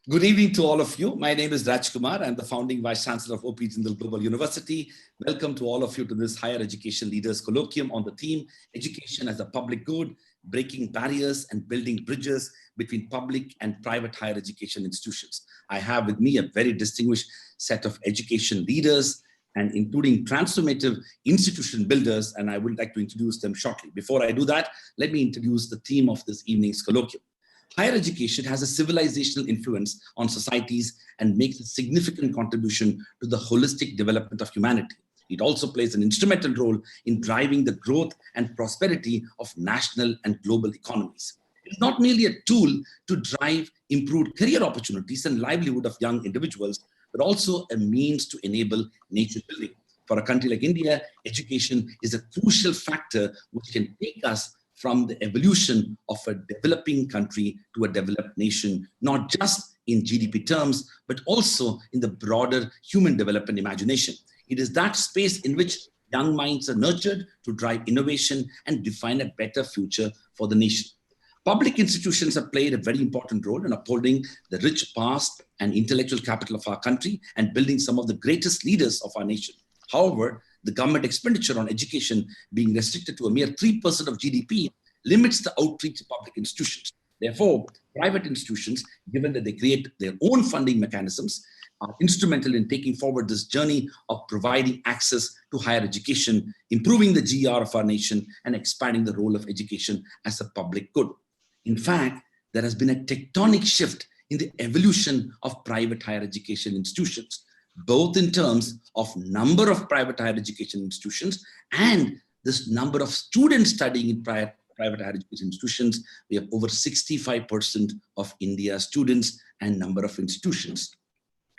Good evening to all of you. My name is Raj Kumar. I'm the founding Vice Chancellor of OP Jindal Global University. Welcome to all of you to this Higher Education Leaders Colloquium on the theme, Education as a Public Good, Breaking Barriers and Building Bridges between Public and Private Higher Education Institutions. I have with me a very distinguished set of education leaders and including transformative institution builders, and I would like to introduce them shortly. Before I do that, let me introduce the theme of this evening's colloquium. Higher education has a civilizational influence on societies and makes a significant contribution to the holistic development of humanity. It also plays an instrumental role in driving the growth and prosperity of national and global economies. It is not merely a tool to drive improved career opportunities and livelihood of young individuals, but also a means to enable nation building. For a country like India, education is a crucial factor which can take us from the evolution of a developing country to a developed nation, not just in GDP terms, but also in the broader human development imagination. It is that space in which young minds are nurtured to drive innovation and define a better future for the nation. Public institutions have played a very important role in upholding the rich past and intellectual capital of our country and building some of the greatest leaders of our nation. However, the government expenditure on education being restricted to a mere 3% of GDP limits the outreach to public institutions. Therefore, private institutions, given that they create their own funding mechanisms, are instrumental in taking forward this journey of providing access to higher education, improving the GR of our nation, and expanding the role of education as a public good. In fact, there has been a tectonic shift in the evolution of private higher education institutions, both in terms of number of private higher education institutions and this number of students studying in private higher education institutions. We have over 65% of India's students and number of institutions.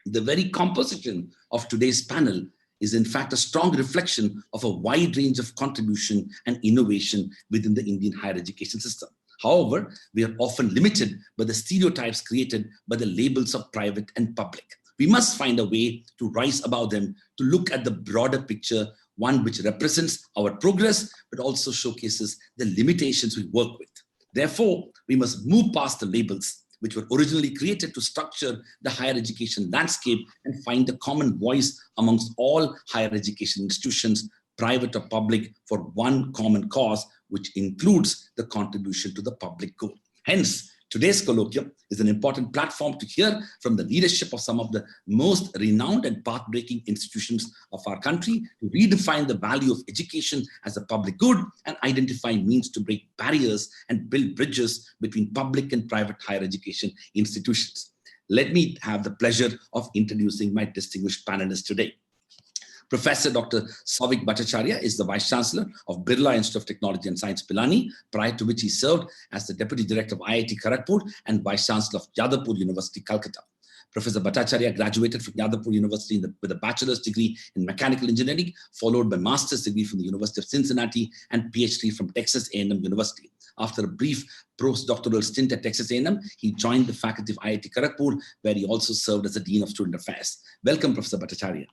The very composition of today's panel is in fact a strong reflection of a wide range of contribution and innovation within the Indian higher education system. However, we are often limited by the stereotypes created by the labels of private and public. We must find a way to rise above them, to look at the broader picture, one which represents our progress, but also showcases the limitations we work with. Therefore, we must move past the labels, which were originally created to structure the higher education landscape and find a common voice amongst all higher education institutions, private or public, for one common cause, which includes the contribution to the public good. Hence, today's colloquium is an important platform to hear from the leadership of some of the most renowned and path-breaking institutions of our country to redefine the value of education as a public good and identify means to break barriers and build bridges between public and private higher education institutions. Let me have the pleasure of introducing my distinguished panelists today. Professor Dr. Souvik Bhattacharya is the Vice Chancellor of Birla Institute of Technology and Science, Pilani, prior to which he served as the Deputy Director of IIT Kharagpur and Vice Chancellor of Yadavpur University, Calcutta. Professor Bhattacharya graduated from Yadavpur University with a bachelor's degree in mechanical engineering, followed by master's degree from the University of Cincinnati and PhD from Texas A&M University. After a brief postdoctoral stint at Texas A&M, he joined the faculty of IIT Kharagpur, where he also served as the Dean of Student Affairs. Welcome, Professor Bhattacharya.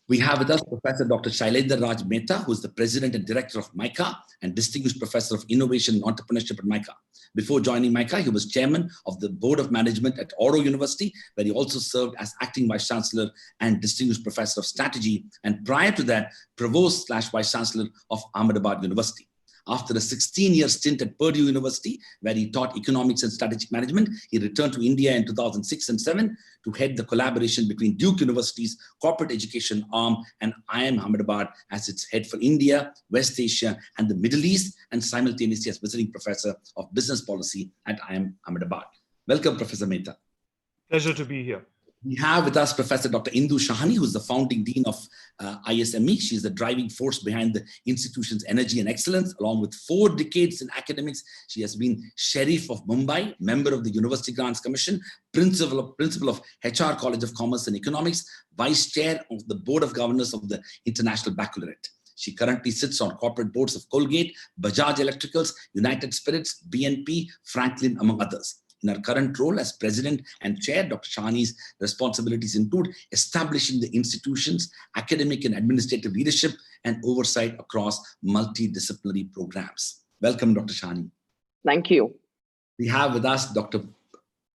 We have with us Professor Dr. Shailendra Raj Mehta, who is the President and Director of MICA and Distinguished Professor of Innovation and Entrepreneurship at MICA. Before joining MICA, he was Chairman of the Board of Management at Oro University, where he also served as Acting Vice Chancellor and Distinguished Professor of Strategy, and prior to that, Provost/Vice Chancellor of Ahmedabad University. After a 16-year stint at Purdue University, where he taught economics and strategic management, he returned to India in 2006 and 2007 to head the collaboration between Duke University's corporate education arm and IIM Ahmedabad as its head for India, West Asia, and the Middle East, and simultaneously as visiting professor of business policy at IIM Ahmedabad. Welcome, Professor Mehta. Pleasure to be here. We have with us Professor Dr. Indu Shahani, who is the founding dean of ISME. She is the driving force behind the institution's energy and excellence. Along with 4 decades in academics, she has been Sheriff of Mumbai, member of the University Grants Commission, principal of HR College of Commerce and Economics, vice chair of the Board of Governors of the International Baccalaureate. She currently sits on corporate boards of Colgate, Bajaj Electricals, United Spirits, BNP, Franklin, among others. In her current role as President and Chair, Dr. Shahani's responsibilities include establishing the institution's academic and administrative leadership and oversight across multidisciplinary programs. Welcome, Dr. Shahani. Thank you. We have with us Dr.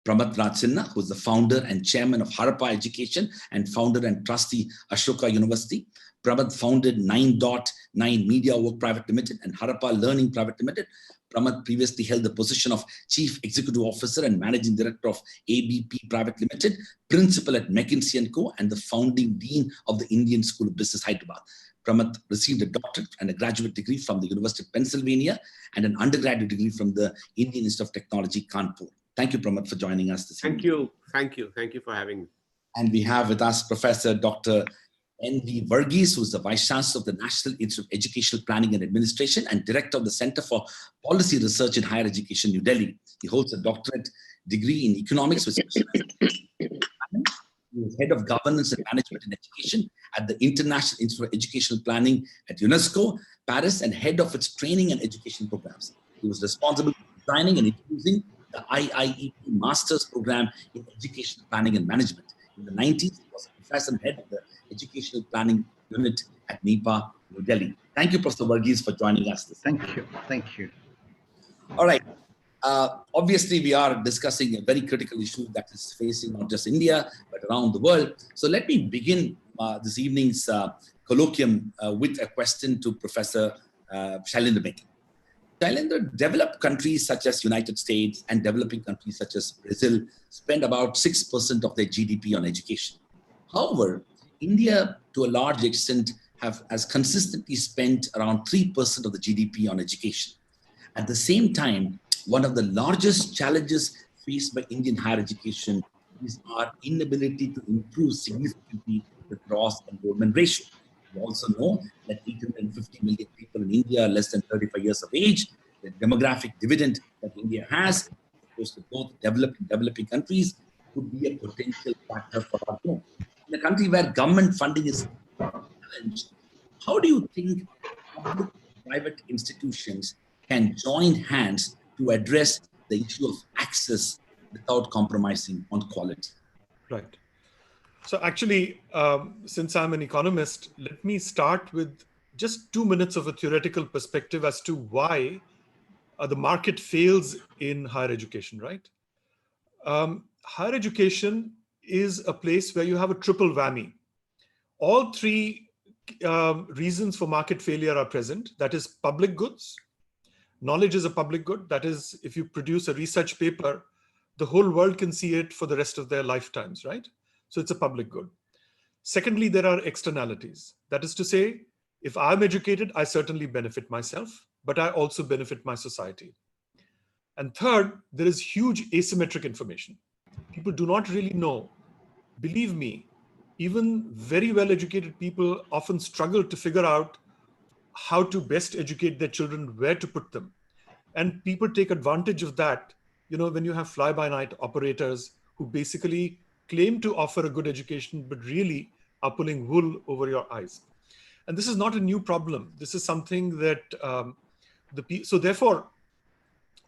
Pramath Raj Sinha, who is the founder and chairman of Harappa Education and founder and trustee Ashoka University. Pramath founded 9.9 Media Work Private Limited and Harappa Learning Private Limited. Pramath previously held the position of Chief Executive Officer and Managing Director of ABP Private Limited, Principal at McKinsey & Co., and the founding Dean of the Indian School of Business, Hyderabad. Pramath received a doctorate and a graduate degree from the University of Pennsylvania and an undergraduate degree from the Indian Institute of Technology, Kanpur. Thank you, Pramath, for joining us this evening. Thank you for having me. And we have with us Professor Dr. N.V. Varghese, who is the Vice Chancellor of the National Institute of Educational Planning and Administration and Director of the Center for Policy Research in Higher Education, New Delhi. He holds a doctorate degree in economics with He is Head of Governance and Management in Education at the International Institute of Educational Planning at UNESCO, Paris, and Head of its training and education programs. He was responsible for designing and introducing the IIEP Master's Program in Educational Planning and Management. In the 90s, he was a professor and head of the Educational Planning Unit at NEPA, New Delhi. Thank you, Professor Varghese, for joining us. Thank you. All right. Obviously, we are discussing a very critical issue that is facing not just India, but around the world. So let me begin this evening's colloquium with a question to Professor Shailendra Meki. Shailendra, developed countries such as United States and developing countries such as Brazil spend about 6% of their GDP on education. However, India, to a large extent, has consistently spent around 3% of the GDP on education. At the same time, one of the largest challenges faced by Indian higher education is our inability to improve significantly the gross enrollment ratio. We also know that 850 million people in India are less than 35 years of age. The demographic dividend that India has, opposed to both developed and developing countries, could be a potential factor for our growth. In a country where government funding is challenged, how do you think public and private institutions can join hands to address the issue of access without compromising on quality? Right. So actually, since I'm an economist, let me start with just 2 minutes of a theoretical perspective as to why the market fails in higher education, right? Higher education is a place where you have a triple whammy. All three reasons for market failure are present. That is public goods. Knowledge is a public good. That is, if you produce a research paper, the whole world can see it for the rest of their lifetimes, right? So it's a public good. Secondly, there are externalities. That is to say, if I'm educated, I certainly benefit myself, but I also benefit my society. And third, there is huge asymmetric information. People do not really know. Believe me, even very well-educated people often struggle to figure out how to best educate their children, where to put them. And people take advantage of that, when you have fly-by-night operators who basically claim to offer a good education, but really are pulling wool over your eyes. And this is not a new problem. This is something that, so therefore,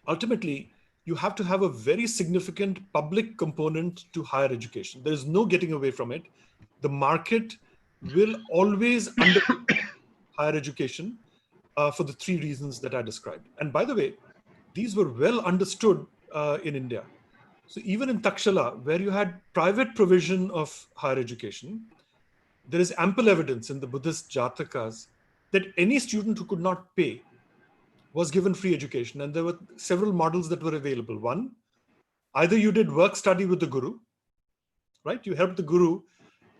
ultimately, you have to have a very significant public component to higher education. There is no getting away from it. The market will always underpin higher education for the three reasons that I described. And by the way, these were well understood in India. So even in Takshala, where you had private provision of higher education, there is ample evidence in the Buddhist Jatakas that any student who could not pay was given free education. And there were several models that were available. One, either you did work study with the guru, right? You helped the guru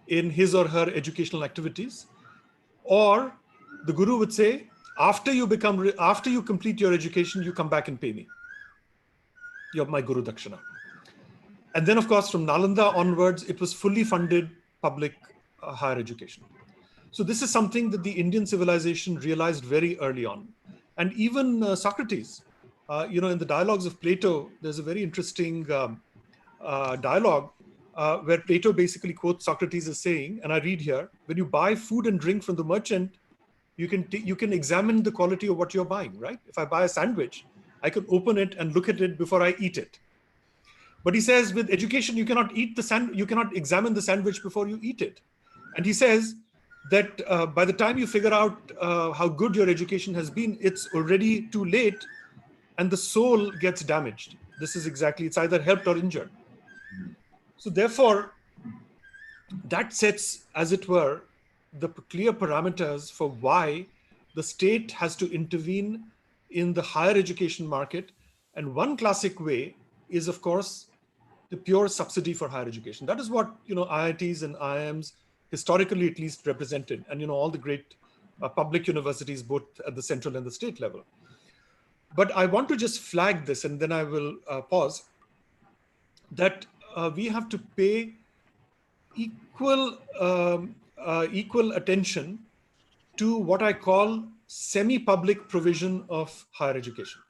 in his or her educational activities, or the guru would say, after you complete your education, you come back and pay me. You're my Guru Dakshana. And then, of course, from Nalanda onwards, it was fully funded public higher education. So this is something that the Indian civilization realized very early on. And even Socrates, in the dialogues of Plato, there's a very interesting dialogue where Plato basically quotes Socrates as saying, and I read here, when you buy food and drink from the merchant, you can examine the quality of what you're buying, right? If I buy a sandwich, I can open it and look at it before I eat it. But he says with education, you cannot examine the sandwich before you eat it. And he says that by the time you figure out how good your education has been, it's already too late and the soul gets damaged. This is exactly, it's either helped or injured. So therefore, that sets, as it were, the clear parameters for why the state has to intervene in the higher education market. And one classic way is, of course, the pure subsidy for higher education. That is what IITs and IIMs historically at least represented, and all the great public universities, both at the central and the state level. But I want to just flag this, and then I will pause, that we have to pay equal attention to what I call semi-public provision of higher education.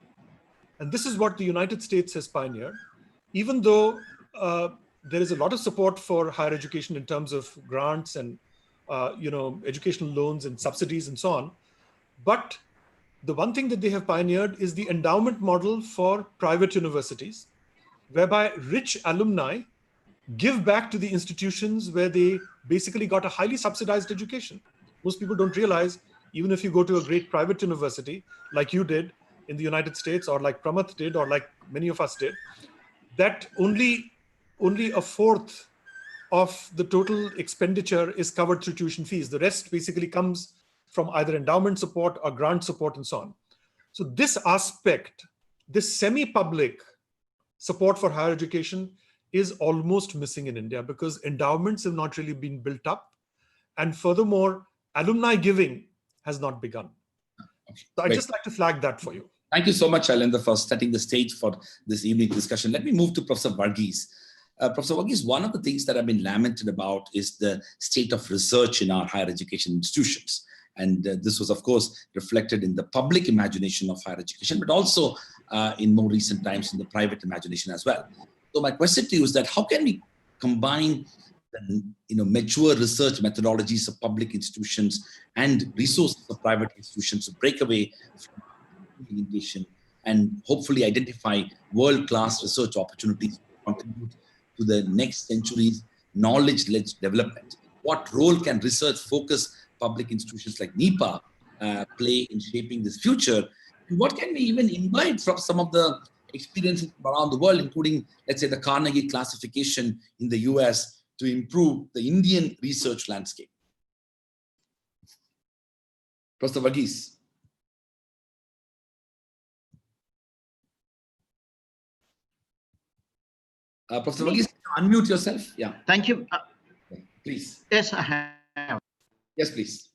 And this is what the United States has pioneered, even though there is a lot of support for higher education in terms of grants and educational loans and subsidies and so on. But the one thing that they have pioneered is the endowment model for private universities, whereby rich alumni give back to the institutions where they basically got a highly subsidized education. Most people don't realize, even if you go to a great private university, like you did in the United States, or like Pramath did, or like many of us did, that only a fourth of the total expenditure is covered through tuition fees. The rest basically comes from either endowment support or grant support and so on. So this aspect, this semi-public support for higher education is almost missing in India, because endowments have not really been built up. And furthermore, alumni giving has not begun. Okay. So I'd just like to flag that for you. Thank you so much, Shailendra, for setting the stage for this evening discussion. Let me move to Professor Varghese. Professor Varghese, one of the things that have been lamented about is the state of research in our higher education institutions. And this was, of course, reflected in the public imagination of higher education, but also in more recent times in the private imagination as well. So my question to you is that how can we combine the mature research methodologies of public institutions and resources of private institutions to break away from orientation and hopefully identify world-class research opportunities to contribute to the next century's knowledge-led development? What role can research-focused public institutions like NEPA play in shaping this future? And what can we even imbibe from some of the experiences around the world, including, let's say, the Carnegie classification in the US to improve the Indian research landscape? Professor Varghese. Professor Varghese, unmute yourself. Yeah. Thank you. Please. Yes, I have. Yes, please.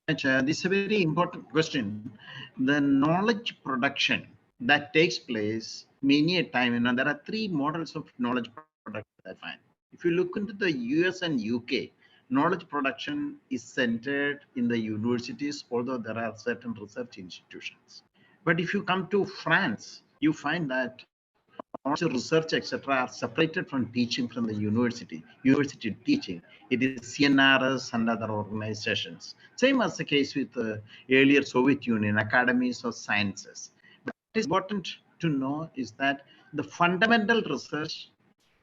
This is a very important question. The knowledge production that takes place many a time, there are three models of knowledge production I find. If you look into the US and UK, knowledge production is centered in the universities, although there are certain research institutions. But if you come to France, you find that also research, etc., are separated from teaching from the university teaching. It is CNRS and other organizations. Same as the case with the earlier Soviet Union, academies of sciences. But what is important to know is that the fundamental research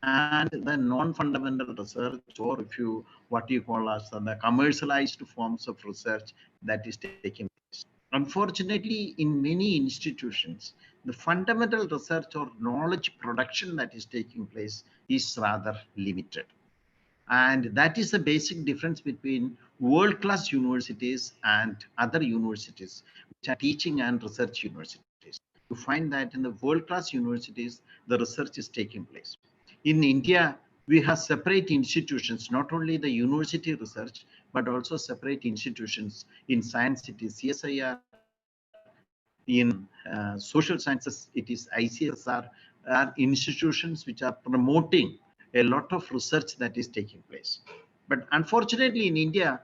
and the non-fundamental research, or if you, what you call as the commercialized forms of research that is taking place. Unfortunately, in many institutions, the fundamental research or knowledge production that is taking place is rather limited. And that is the basic difference between world-class universities and other universities, which are teaching and research universities. You find that in the world-class universities, the research is taking place. In India, we have separate institutions, not only the university research, but also separate institutions. In science, it is CSIR. In social sciences, it is ICSR, are institutions which are promoting a lot of research that is taking place. But unfortunately, in India,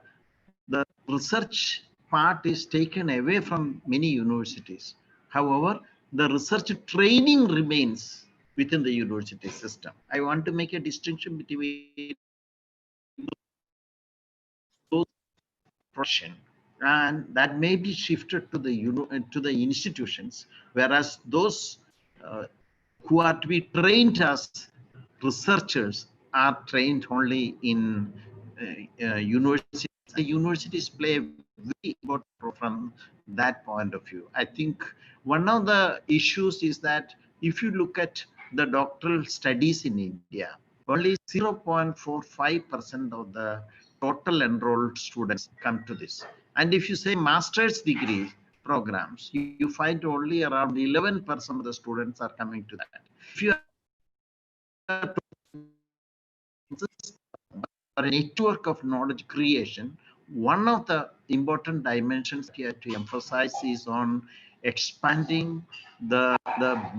the research part is taken away from many universities. However, the research training remains within the university system. I want to make a distinction between those profession, and that may be shifted to the institutions, whereas those who are to be trained as researchers are trained only in universities. The universities play a very important role from that point of view. I think one of the issues is that if you look at the doctoral studies in India, only 0.45% of the total enrolled students come to this. And if you say master's degree programs, you find only around 11% of the students are coming to that. If you are or a network of knowledge creation, one of the important dimensions here to emphasize is on expanding the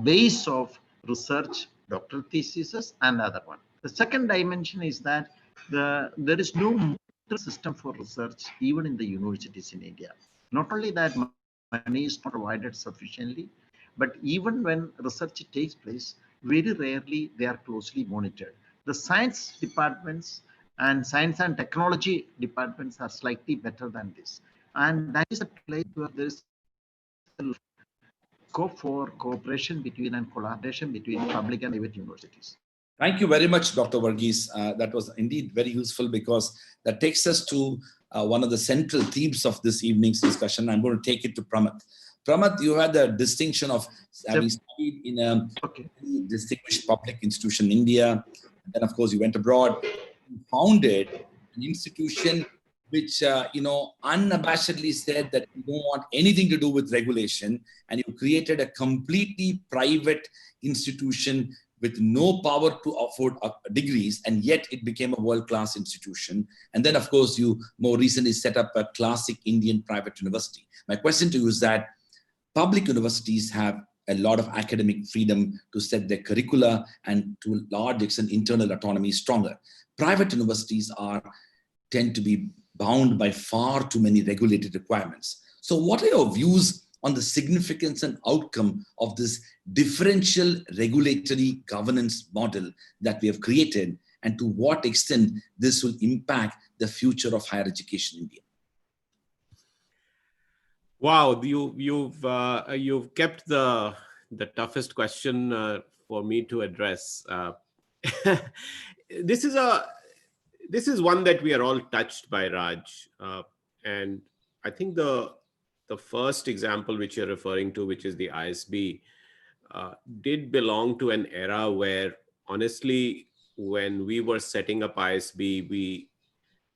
base of research, doctoral theses, and other one. The second dimension is that there is no system for research even in the universities in India. Not only that, money is not provided sufficiently, but even when research takes place, very rarely they are closely monitored. The science departments and science and technology departments are slightly better than this. And that is a place where there is scope for cooperation between and collaboration between public and private universities. Thank you very much, Dr. Varghese. That was indeed very useful because that takes us to one of the central themes of this evening's discussion. I'm going to take it to Pramath. Pramath, you had the distinction of having studied in a distinguished public institution in India. And then, of course, you went abroad and founded an institution which, unabashedly said that you don't want anything to do with regulation. And you created a completely private institution with no power to afford degrees, and yet it became a world-class institution. And then, of course, you more recently set up a classic Indian private university. My question to you is that public universities have a lot of academic freedom to set their curricula and to a large extent internal autonomy is stronger. Private universities tend to be bound by far too many regulated requirements. So what are your views on the significance and outcome of this differential regulatory governance model that we have created, and to what extent this will impact the future of higher education in India? Wow, you've kept the toughest question for me to address. This is one that we are all touched by, Raj, and I think the first example which you're referring to, which is the ISB, did belong to an era where, honestly, when we were setting up ISB, we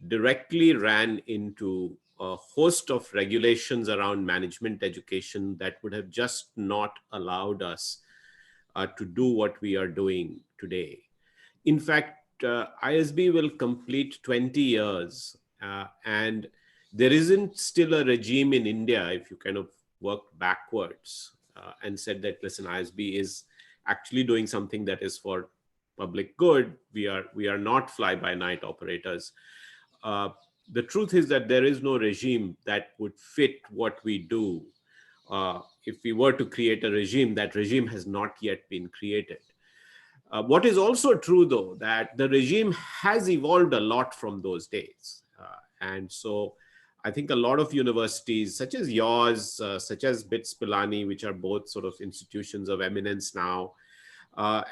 directly ran into a host of regulations around management education that would have just not allowed us to do what we are doing today. In fact, ISB will complete 20 years and there isn't still a regime in India, if you kind of work backwards and said that, listen, ISB is actually doing something that is for public good. We are not fly-by-night operators. The truth is that there is no regime that would fit what we do. If we were to create a regime, that regime has not yet been created. What is also true, though, that the regime has evolved a lot from those days. And so I think a lot of universities, such as yours, such as BITS Pilani, which are both sort of institutions of eminence now,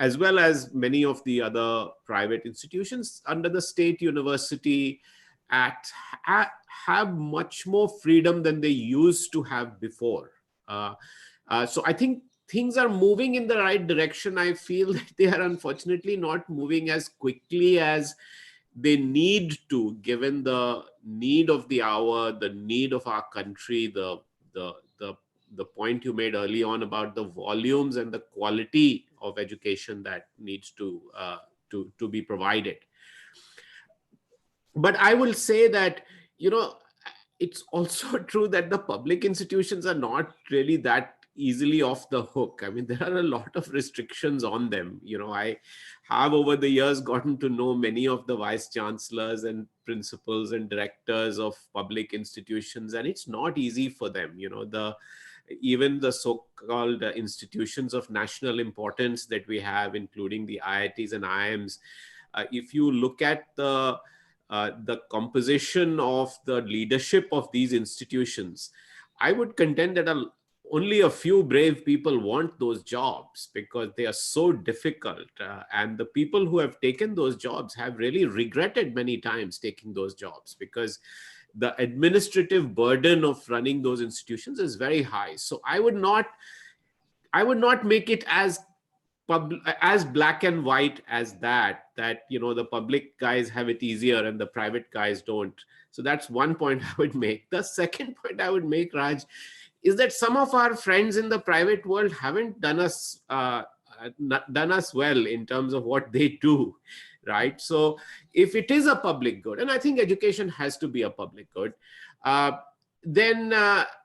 as well as many of the other private institutions under the State University Act, have much more freedom than they used to have before. So I think things are moving in the right direction. I feel that they are unfortunately not moving as quickly as they need to, given the need of the hour, the need of our country, the point you made early on about the volumes and the quality of education that needs to be provided. But I will say that, it's also true that the public institutions are not really that easily off the hook. I mean, there are a lot of restrictions on them. I have over the years gotten to know many of the vice chancellors and principals and directors of public institutions, and it's not easy for them. Even the so-called institutions of national importance that we have, including the IITs and IIMs, if you look at the composition of the leadership of these institutions, I would contend that only a few brave people want those jobs because they are so difficult. And the people who have taken those jobs have really regretted many times taking those jobs because the administrative burden of running those institutions is very high. So I would not make it as as black and white as that, the public guys have it easier and the private guys don't. So that's one point I would make. The second point I would make, Raj, is that some of our friends in the private world haven't done us well in terms of what they do, right? So if it is a public good, and I think education has to be a public good, then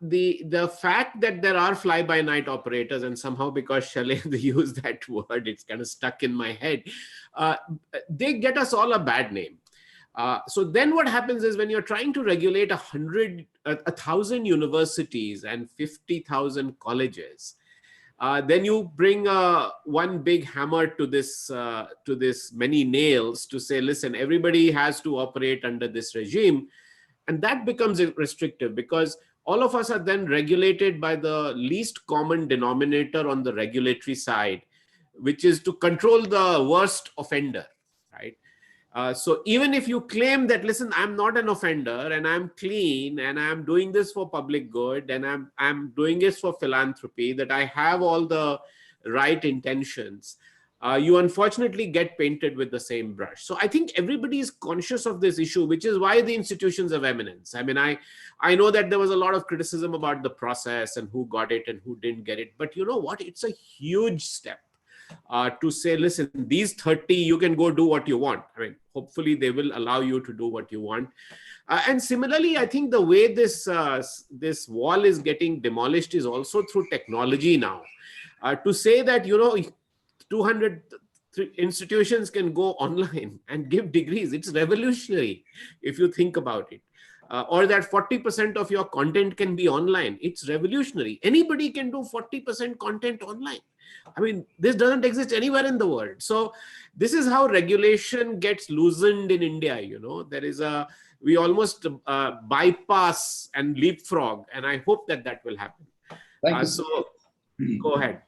the fact that there are fly-by-night operators, and somehow because Shailendra used that word, it's kind of stuck in my head, they get us all a bad name. So then what happens is, when you're trying to regulate 1,000 universities and 50,000 colleges, then you bring one big hammer to this many nails to say, listen, everybody has to operate under this regime. And that becomes restrictive, because all of us are then regulated by the least common denominator on the regulatory side, which is to control the worst offender, right? So even if you claim that, listen, I'm not an offender and I'm clean and I'm doing this for public good and I'm doing this for philanthropy, that I have all the right intentions, you unfortunately get painted with the same brush. So I think everybody is conscious of this issue, which is why the institutions of eminence. I mean, I know that there was a lot of criticism about the process and who got it and who didn't get it. But you know what? It's a huge step to say, listen, these 30, you can go do what you want. I mean, hopefully they will allow you to do what you want. And similarly, I think the way this wall is getting demolished is also through technology now. To say that, 200 institutions can go online and give degrees, it's revolutionary if you think about it. Or that 40% of your content can be online, it's revolutionary. Anybody can do 40% content online. I mean, this doesn't exist anywhere in the world. So this is how regulation gets loosened in India. There is we almost bypass and leapfrog, and I hope that will happen. Thank you. So go ahead.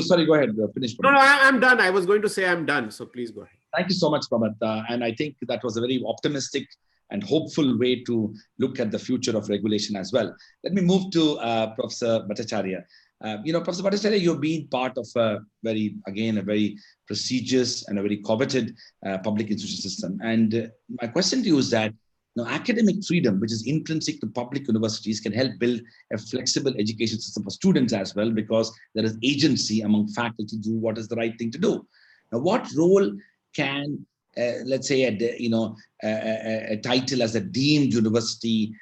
Sorry, go ahead. Finish. No, I'm done. I was going to say I'm done. So please go ahead. Thank you so much, Pramod. And I think that was a very optimistic and hopeful way to look at the future of regulation as well. Let me move to Professor Bhattacharya. Professor Bhattacharya, you've been part of a very prestigious and a very coveted public institution system. And my question to you is that, academic freedom, which is intrinsic to public universities, can help build a flexible education system for students as well, because there is agency among faculty to do what is the right thing to do. Now, what role can, let's say, a title as a deemed university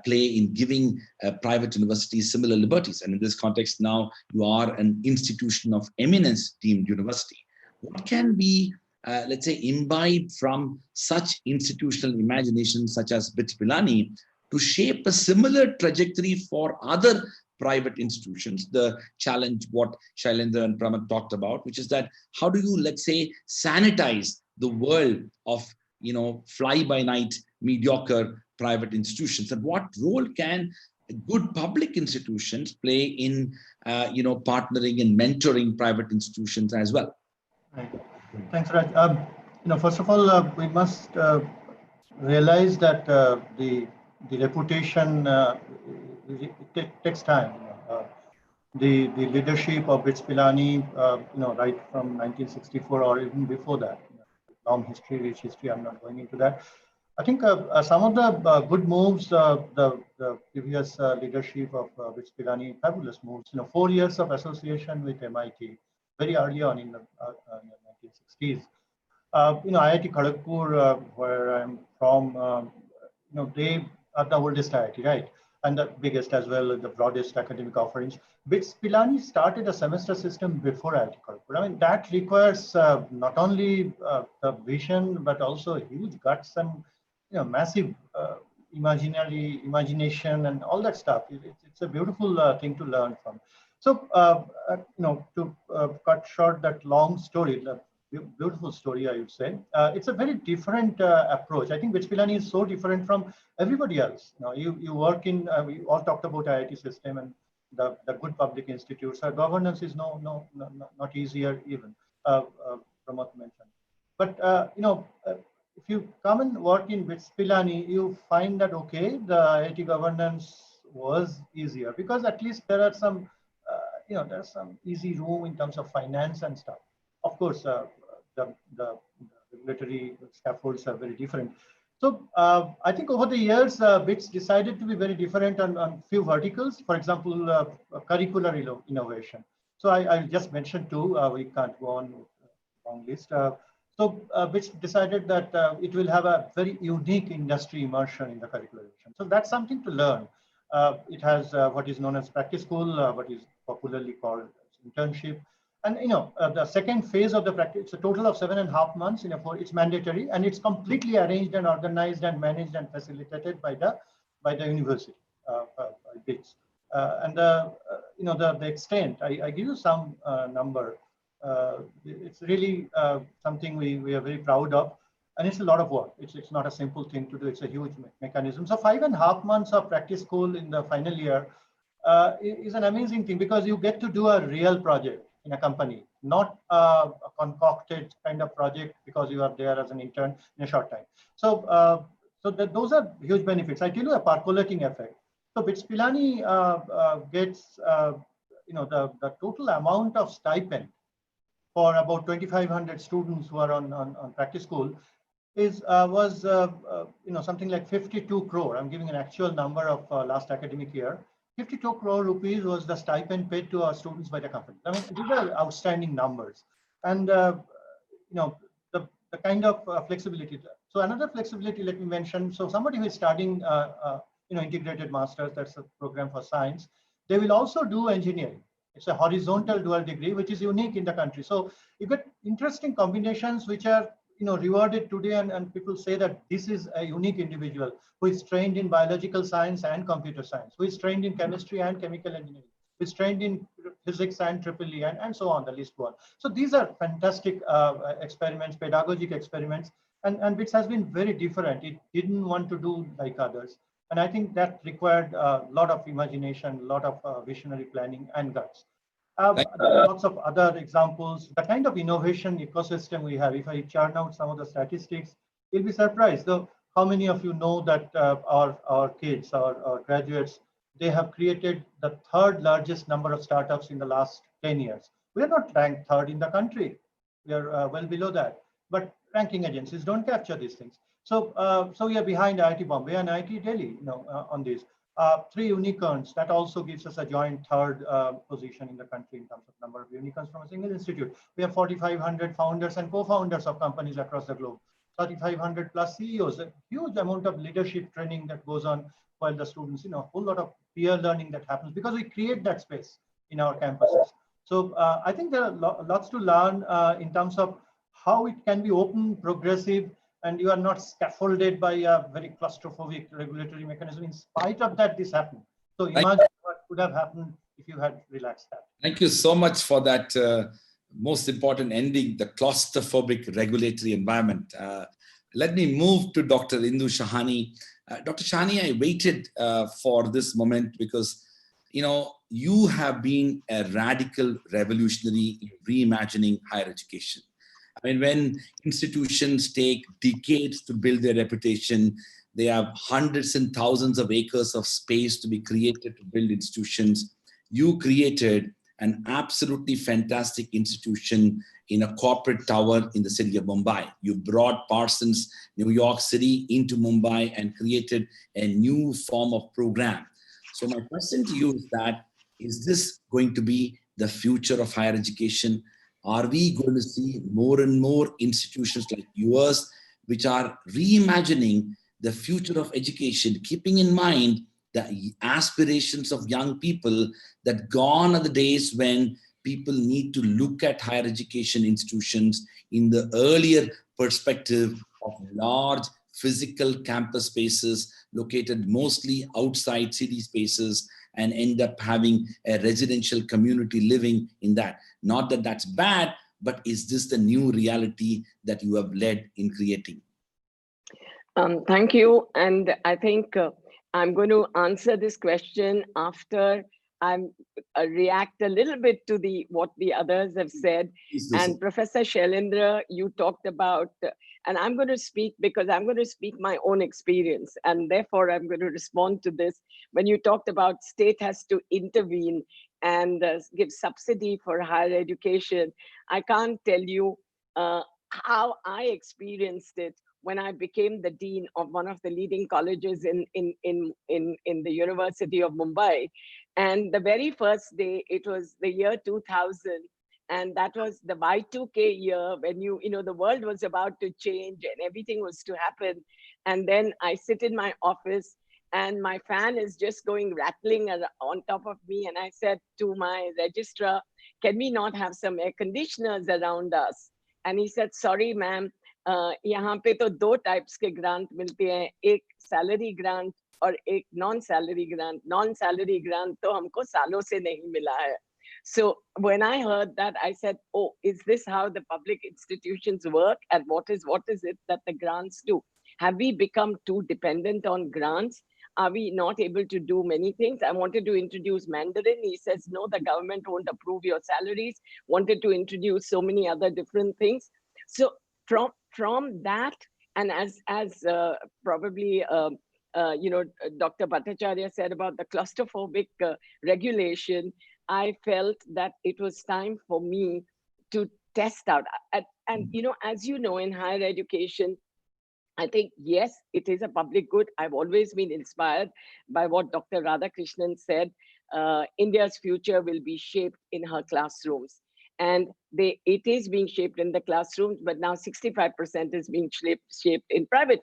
play in giving private universities similar liberties? And in this context, now you are an institution of eminence deemed university. What can we let's say, imbibe from such institutional imagination, such as BITS Pilani, to shape a similar trajectory for other private institutions? The challenge, what Shailendra and Pramod talked about, which is that how do you, let's say, sanitize the world of, fly-by-night, mediocre private institutions? And what role can good public institutions play in, partnering and mentoring private institutions as well? Right. Thanks, Raj. First of all, we must realize that the reputation it takes time. The leadership of BITS Pilani, right from 1964 or even before that, long history, rich history. I'm not going into that. I think some of the good moves, the previous leadership of BITS Pilani, fabulous moves. 4 years of association with MIT, very early on in the 1960s. IIT Kharagpur, where I'm from, they are the oldest IIT, right? And the biggest as well, the broadest academic offerings. BITS Pilani started a semester system before IIT Kharagpur. I mean, that requires not only the vision, but also huge guts and massive imagination and all that stuff. It's a beautiful thing to learn from. So, to cut short that long story, beautiful story, I would say, it's a very different approach. I think BITS Pilani is so different from everybody else. You work in, we all talked about IIT system and the good public institutes. Governance is not easier even, Pramod mentioned. But, if you come and work in BITS Pilani, you find that, okay, the IIT governance was easier because at least there are some, there's some easy room in terms of finance and stuff. course, the regulatory scaffolds are very different. So I think over the years, BITS decided to be very different on few verticals. For example, curricular innovation. So I'll just mention two. We can't go on with a long list. So BITS decided that it will have a very unique industry immersion in the curriculation. So that's something to learn. It has what is known as practice school, what is popularly called internship. And the second phase of the practice, it's a total of 7.5 months. It's mandatory, and it's completely arranged and organized and managed and facilitated by the university, BITS. And the extent, I give you some number. It's really something we are very proud of, and it's a lot of work. It's not a simple thing to do. It's a huge mechanism. So 5.5 months of practice school in the final year is an amazing thing, because you get to do a real project in a company, not a concocted kind of project because you are there as an intern in a short time. So those are huge benefits. I tell you a percolating effect. So BITS Pilani gets the total amount of stipend for about 2,500 students who are on practice school was something like 52 crore. I'm giving an actual number of last academic year. 52 crore rupees was the stipend paid to our students by the company. I mean, these are outstanding numbers, and the kind of flexibility. So another flexibility, let me mention. So somebody who is studying, integrated masters, that's a program for science. They will also do engineering. It's a horizontal dual degree, which is unique in the country. So you get interesting combinations which are rewarded today, and people say that this is a unique individual who is trained in biological science and computer science, who is trained in chemistry and chemical engineering, who is trained in physics and EEE, and so on, the list goes on. So these are fantastic experiments, pedagogic experiments, and BITS has been very different. It didn't want to do like others. And I think that required a lot of imagination, a lot of visionary planning and guts. Lots of other examples. The kind of innovation ecosystem we have, if I churn out some of the statistics, you'll be surprised. Though, how many of you know that our kids, our graduates, they have created the third largest number of startups in the last 10 years. We are not ranked third in the country. We are well below that. But ranking agencies don't capture these things. So we are behind IIT Bombay and IIT Delhi, on this. 3 unicorns, that also gives us a joint third position in the country in terms of number of unicorns from a single institute. We have 4,500 founders and co-founders of companies across the globe, 3,500 plus CEOs, a huge amount of leadership training that goes on while the students, a whole lot of peer learning that happens because we create that space in our campuses. So I think there are lots to learn in terms of how it can be open, progressive, and you are not scaffolded by a very claustrophobic regulatory mechanism. In spite of that, this happened. So imagine what could have happened if you had relaxed that. Thank you so much for that most important ending, the claustrophobic regulatory environment. Let me move to Dr. Indu Shahani. Dr. Shahani, I waited for this moment because, you have been a radical revolutionary in reimagining higher education. I mean, when institutions take decades to build their reputation, they have hundreds and thousands of acres of space to be created to build institutions. You created an absolutely fantastic institution in a corporate tower in the city of Mumbai. You brought Parsons, New York City into Mumbai and created a new form of program. So my question to you is that, is this going to be the future of higher education? Are we going to see more and more institutions like yours, which are reimagining the future of education, keeping in mind the aspirations of young people, that gone are the days when people need to look at higher education institutions in the earlier perspective of large physical campus spaces located mostly outside city spaces and end up having a residential community living in that. Not that that's bad, but is this the new reality that you have led in creating? Thank you. And I think I'm going to answer this question after I react a little bit to what the others have said. And Professor Shailendra, you talked about, and I'm going to speak because I'm going to speak my own experience, and therefore I'm going to respond to this. When you talked about state has to intervene and give subsidy for higher education. I can't tell you how I experienced it when I became the dean of one of the leading colleges in the University of Mumbai. And the very first day, it was the year 2000, and that was the Y2K year, when you know, the world was about to change and everything was to happen. And then I sit in my office and my fan is just going rattling on top of me. And I said to my registrar, can we not have some air conditioners around us? And he said, sorry, ma'am, यहाँ पे तो दो types के grant मिलते हैं, एक salary grant और एक non-salary grant. Non-salary grant तो हमको सालों से नहीं मिला है. So when I heard that, I said, oh, is this how the public institutions work? And what is it that the grants do? Have we become too dependent on grants? Are we not able to do many things? I wanted to introduce Mandarin. He says, no, the government won't approve your salaries. Wanted to introduce so many other different things. So from that, and as probably Dr. Bhattacharya said about the claustrophobic regulation, I felt that it was time for me to test out. And as you know, in higher education, I think, yes, it is a public good. I've always been inspired by what Dr. Radhakrishnan said. India's future will be shaped in her classrooms. And it is being shaped in the classrooms, but now 65% is being shaped in private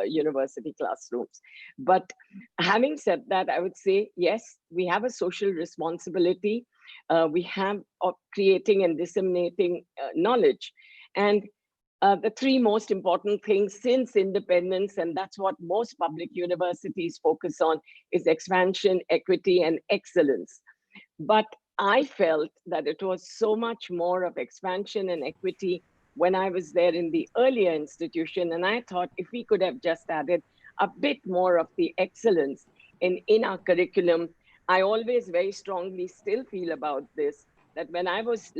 university classrooms. But having said that, I would say, yes, we have a social responsibility. We have of creating and disseminating knowledge. And the three most important things since independence, and that's what most public universities focus on, is expansion, equity, and excellence. But I felt that it was so much more of expansion and equity when I was there in the earlier institution. And I thought if we could have just added a bit more of the excellence in our curriculum. I always very strongly still feel about this, that when I was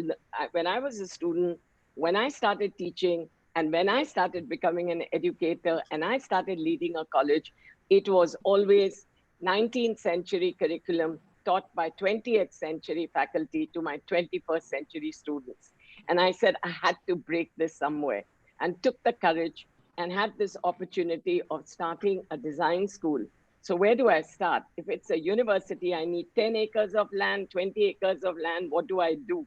a student, when I started teaching, and when I started becoming an educator and I started leading a college, it was always 19th century curriculum taught by 20th century faculty to my 21st century students. And I said, I had to break this somewhere, and took the courage and had this opportunity of starting a design school. So where do I start? If it's a university, I need 10 acres of land, 20 acres of land. What do I do?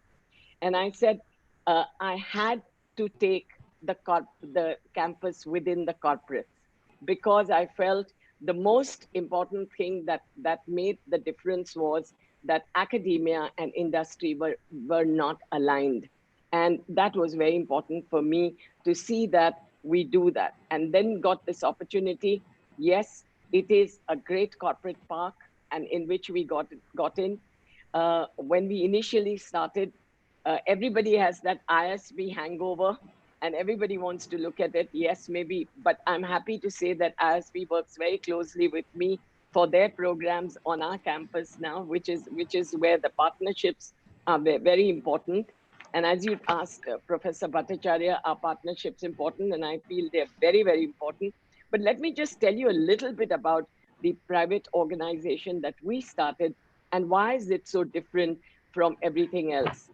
And I said, I had to take the campus within the corporates, because I felt the most important thing that made the difference was that academia and industry were not aligned. And that was very important for me to see that we do that. And then got this opportunity. Yes, it is a great corporate park, and in which we got in. When we initially started, everybody has that ISB hangover, and everybody wants to look at it. Yes, maybe, but I'm happy to say that ISB works very closely with me for their programs on our campus now, which is where the partnerships are very important. And as you asked Professor Bhattacharya, our partnerships important, and I feel they're very, very important. But let me just tell you a little bit about the private organization that we started and why is it so different from everything else.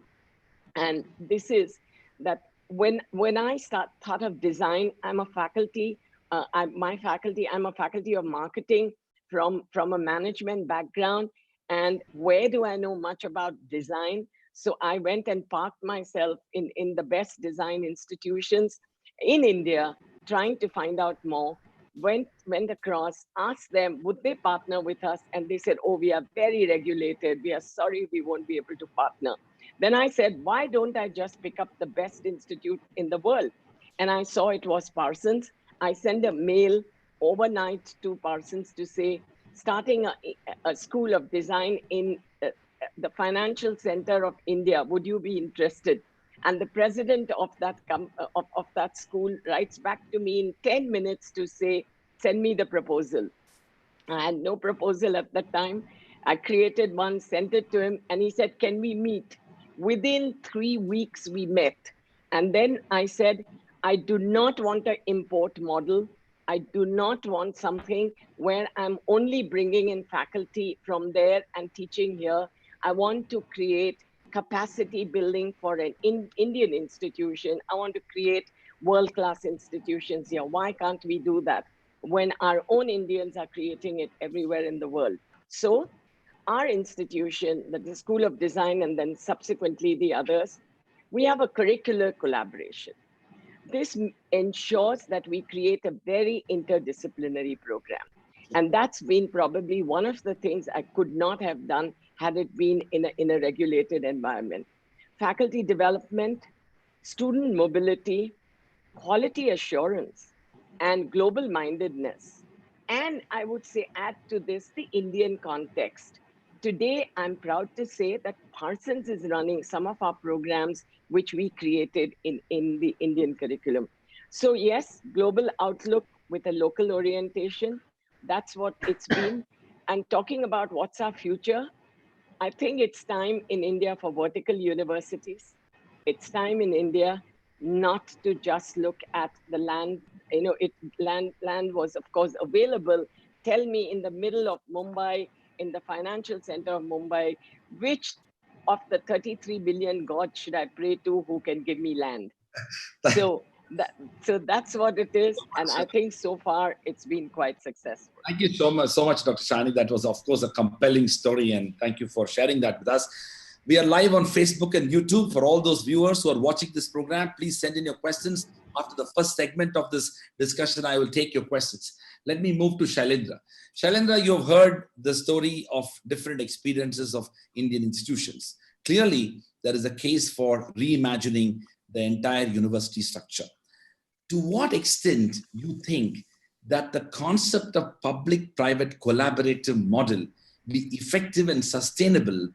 And this is that when I thought of design, I'm a faculty. I'm a faculty of marketing from a management background. And where do I know much about design? So I went and parked myself in the best design institutions in India, trying to find out more. Went across, asked them, would they partner with us? And they said, oh, we are very regulated. We are sorry, we won't be able to partner. Then I said, why don't I just pick up the best institute in the world? And I saw it was Parsons. I sent a mail overnight to Parsons to say, starting a school of design in the financial center of India, would you be interested? And the president of that school writes back to me in 10 minutes to say, send me the proposal. I had no proposal at that time. I created one, sent it to him, and he said, can we meet? Within 3 weeks, we met. And then I said, I do not want an import model. I do not want something where I'm only bringing in faculty from there and teaching here. I want to create capacity building for an Indian institution. I want to create world-class institutions here. Why can't we do that when our own Indians are creating it everywhere in the world? So our institution, the School of Design, and then subsequently the others, we have a curricular collaboration. This ensures that we create a very interdisciplinary program. And that's been probably one of the things I could not have done had it been in a regulated environment. Faculty development, student mobility, quality assurance, and global mindedness. And I would say, add to this the Indian context. Today, I'm proud to say that Parsons is running some of our programs which we created in the Indian curriculum. So yes, global outlook with a local orientation, that's what it's been. And talking about what's our future, I think it's time in India for vertical universities. It's time in India not to just look at the land. You know, land was of course available. Tell me in the middle of Mumbai, in the financial center of Mumbai, which of the 33 billion gods should I pray to who can give me land? So that's what it is. And I think so far it's been quite successful. Thank you so much, Dr. Shani. That was, of course, a compelling story, and thank you for sharing that with us. We are live on Facebook and YouTube. For all those viewers who are watching this program, please send in your questions. After the first segment of this discussion, I will take your questions. Let me move to Shailendra. Shailendra, you've heard the story of different experiences of Indian institutions. Clearly, there is a case for reimagining the entire university structure. To what extent you think that the concept of public-private collaborative model be effective and sustainable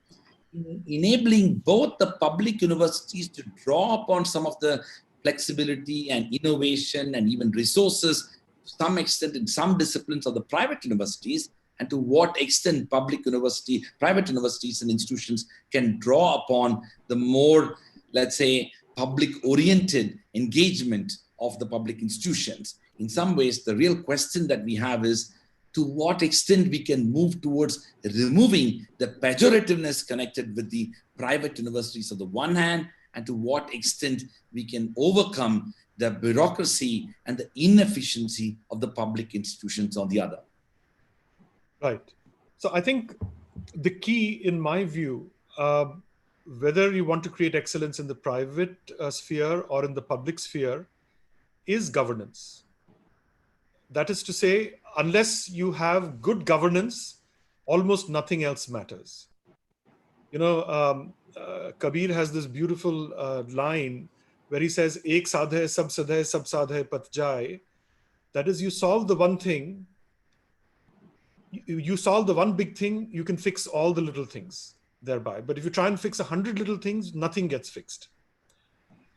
in enabling both the public universities to draw upon some of the flexibility and innovation and even resources to some extent in some disciplines of the private universities, and to what extent private universities and institutions can draw upon the more, let's say, public-oriented engagement of the public institutions. In some ways, the real question that we have is to what extent we can move towards removing the pejorativeness connected with the private universities on the one hand, and to what extent we can overcome the bureaucracy and the inefficiency of the public institutions on the other. Right. So I think the key, in my view, whether you want to create excellence in the private sphere or in the public sphere, is governance. That is to say, unless you have good governance, almost nothing else matters. You know, Kabir has this beautiful line where he says, "Ek sadhe, sab sadhe pat jaye." That is, you solve the one thing, you solve the one big thing, you can fix all the little things thereby. But if you try and fix 100 little things, nothing gets fixed.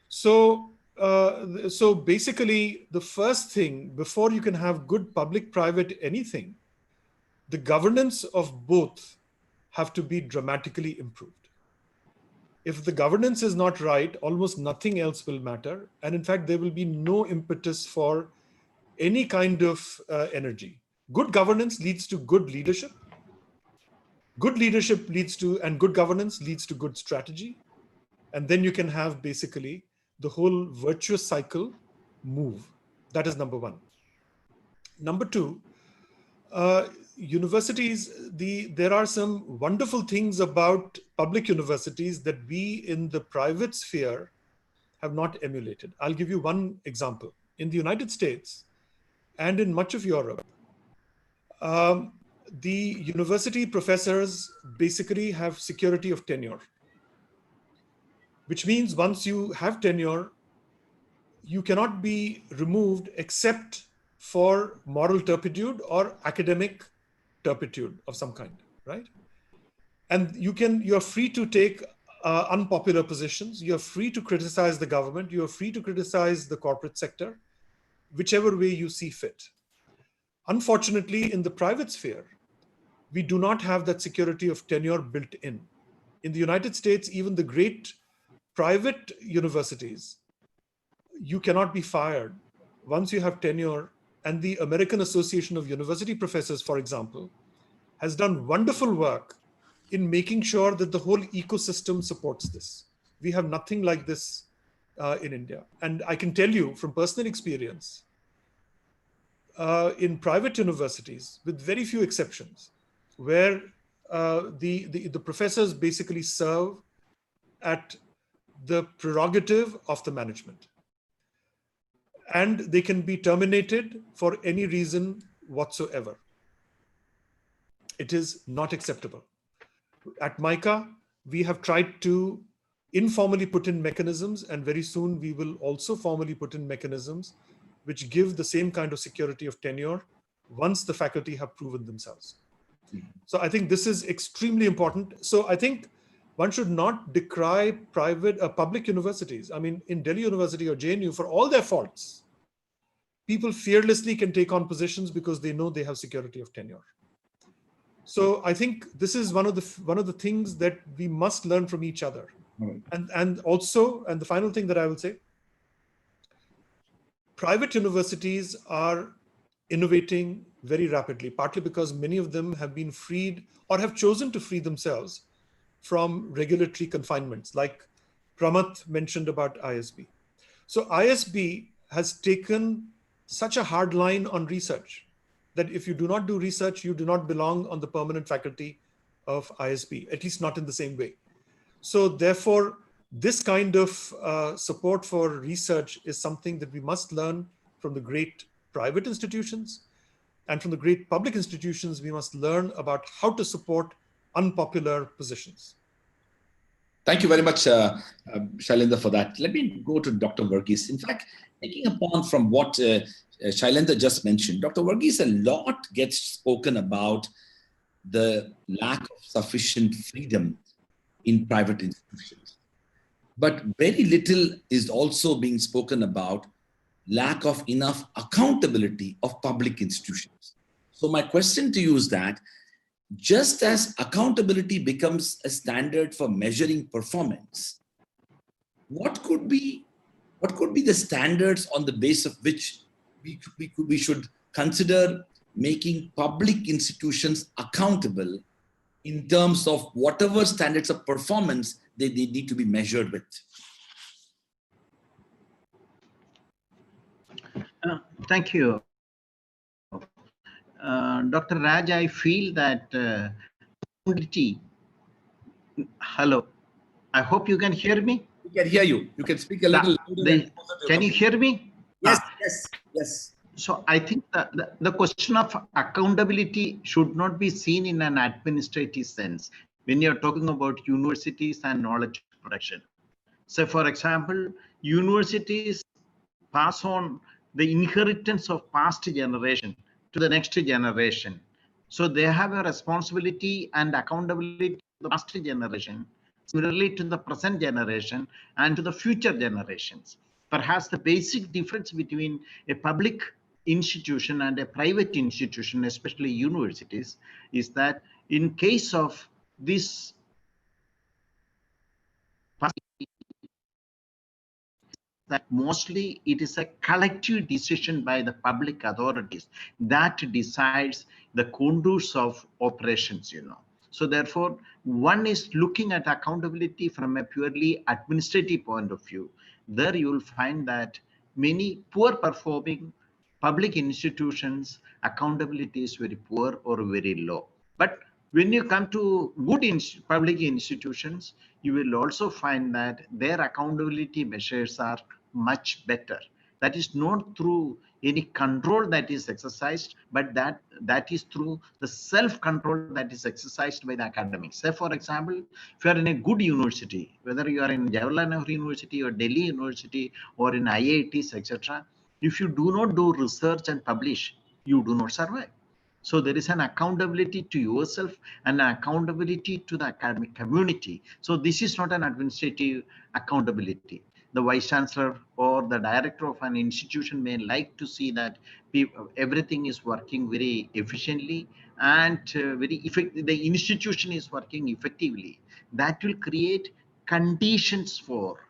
So basically, the first thing, before you can have good public-private anything, the governance of both have to be dramatically improved. If the governance is not right, almost nothing else will matter. And in fact, there will be no impetus for any kind of energy. Good governance leads to good leadership. Good leadership leads to, and good governance leads to good strategy. And then you can have basically the whole virtuous cycle move. That is number one. Number two, universities, there are some wonderful things about public universities that we in the private sphere have not emulated. I'll give you one example. In the United States and in much of Europe, the university professors basically have security of tenure, which means once you have tenure, you cannot be removed except for moral turpitude or academic turpitude of some kind, right? And you're free to take unpopular positions. You're free to criticize the government. You're free to criticize the corporate sector, whichever way you see fit. Unfortunately, in the private sphere, we do not have that security of tenure built in. In the United States, even the great private universities, you cannot be fired once you have tenure. And the American Association of University Professors, for example, has done wonderful work in making sure that the whole ecosystem supports this. We have nothing like this in India. And I can tell you from personal experience, in private universities, with very few exceptions, where the professors basically serve at the prerogative of the management. And they can be terminated for any reason whatsoever. It is not acceptable. At MICA, we have tried to informally put in mechanisms, and very soon we will also formally put in mechanisms which give the same kind of security of tenure once the faculty have proven themselves. So I think this is extremely important. So I think one should not decry public universities. I mean, in Delhi University or JNU, for all their faults, people fearlessly can take on positions because they know they have security of tenure. So I think this is one of the things that we must learn from each other. Right. And also, and the final thing that I will say, private universities are innovating very rapidly, partly because many of them have been freed or have chosen to free themselves from regulatory confinements, like Pramath mentioned about ISB. So ISB has taken such a hard line on research that if you do not do research, you do not belong on the permanent faculty of ISB, at least not in the same way. So therefore, this kind of support for research is something that we must learn from the great private institutions, and from the great public institutions, we must learn about how to support unpopular positions. Thank you very much, Shailendra, for that. Let me go to Dr. Verghese. In fact, taking upon from what Shailendra just mentioned, Dr. Verghese, a lot gets spoken about the lack of sufficient freedom in private institutions. But very little is also being spoken about lack of enough accountability of public institutions. So my question to you is that, just as accountability becomes a standard for measuring performance, what could be the standards on the basis of which we should consider making public institutions accountable in terms of whatever standards of performance they need to be measured with? Thank you. Dr. Raj, I feel that hello, I hope you can hear me. We can hear you. You can speak a little louder. Can you hear me? Yes, yes. So I think the question of accountability should not be seen in an administrative sense when you're talking about universities and knowledge production. So for example, universities pass on the inheritance of past generation to the next generation. So they have a responsibility and accountability to the past generation, similarly to the present generation and to the future generations. Perhaps the basic difference between a public institution and a private institution, especially universities, is that in case of this that mostly it is a collective decision by the public authorities that decides the contours of operations, So therefore, one is looking at accountability from a purely administrative point of view. There you will find that many poor performing public institutions, accountability is very poor or very low. But when you come to good public institutions, you will also find that their accountability measures are much better. That is not through any control that is exercised, but that is through the self-control that is exercised by the academics. Say, for example, if you are in a good university, whether you are in Jawaharlal Nehru University or Delhi University or in IITs, etc., if you do not do research and publish, you do not survive. So there is an accountability to yourself and an accountability to the academic community. So this is not an administrative accountability. The vice chancellor or the director of an institution may like to see that everything is working very efficiently and the institution is working effectively. That will create conditions for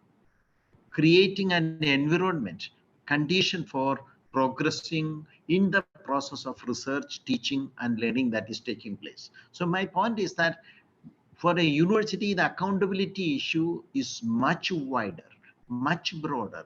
creating an environment, condition for progressing in the process of research, teaching, and learning that is taking place. So my point is that For a university, the accountability issue is much wider, much broader,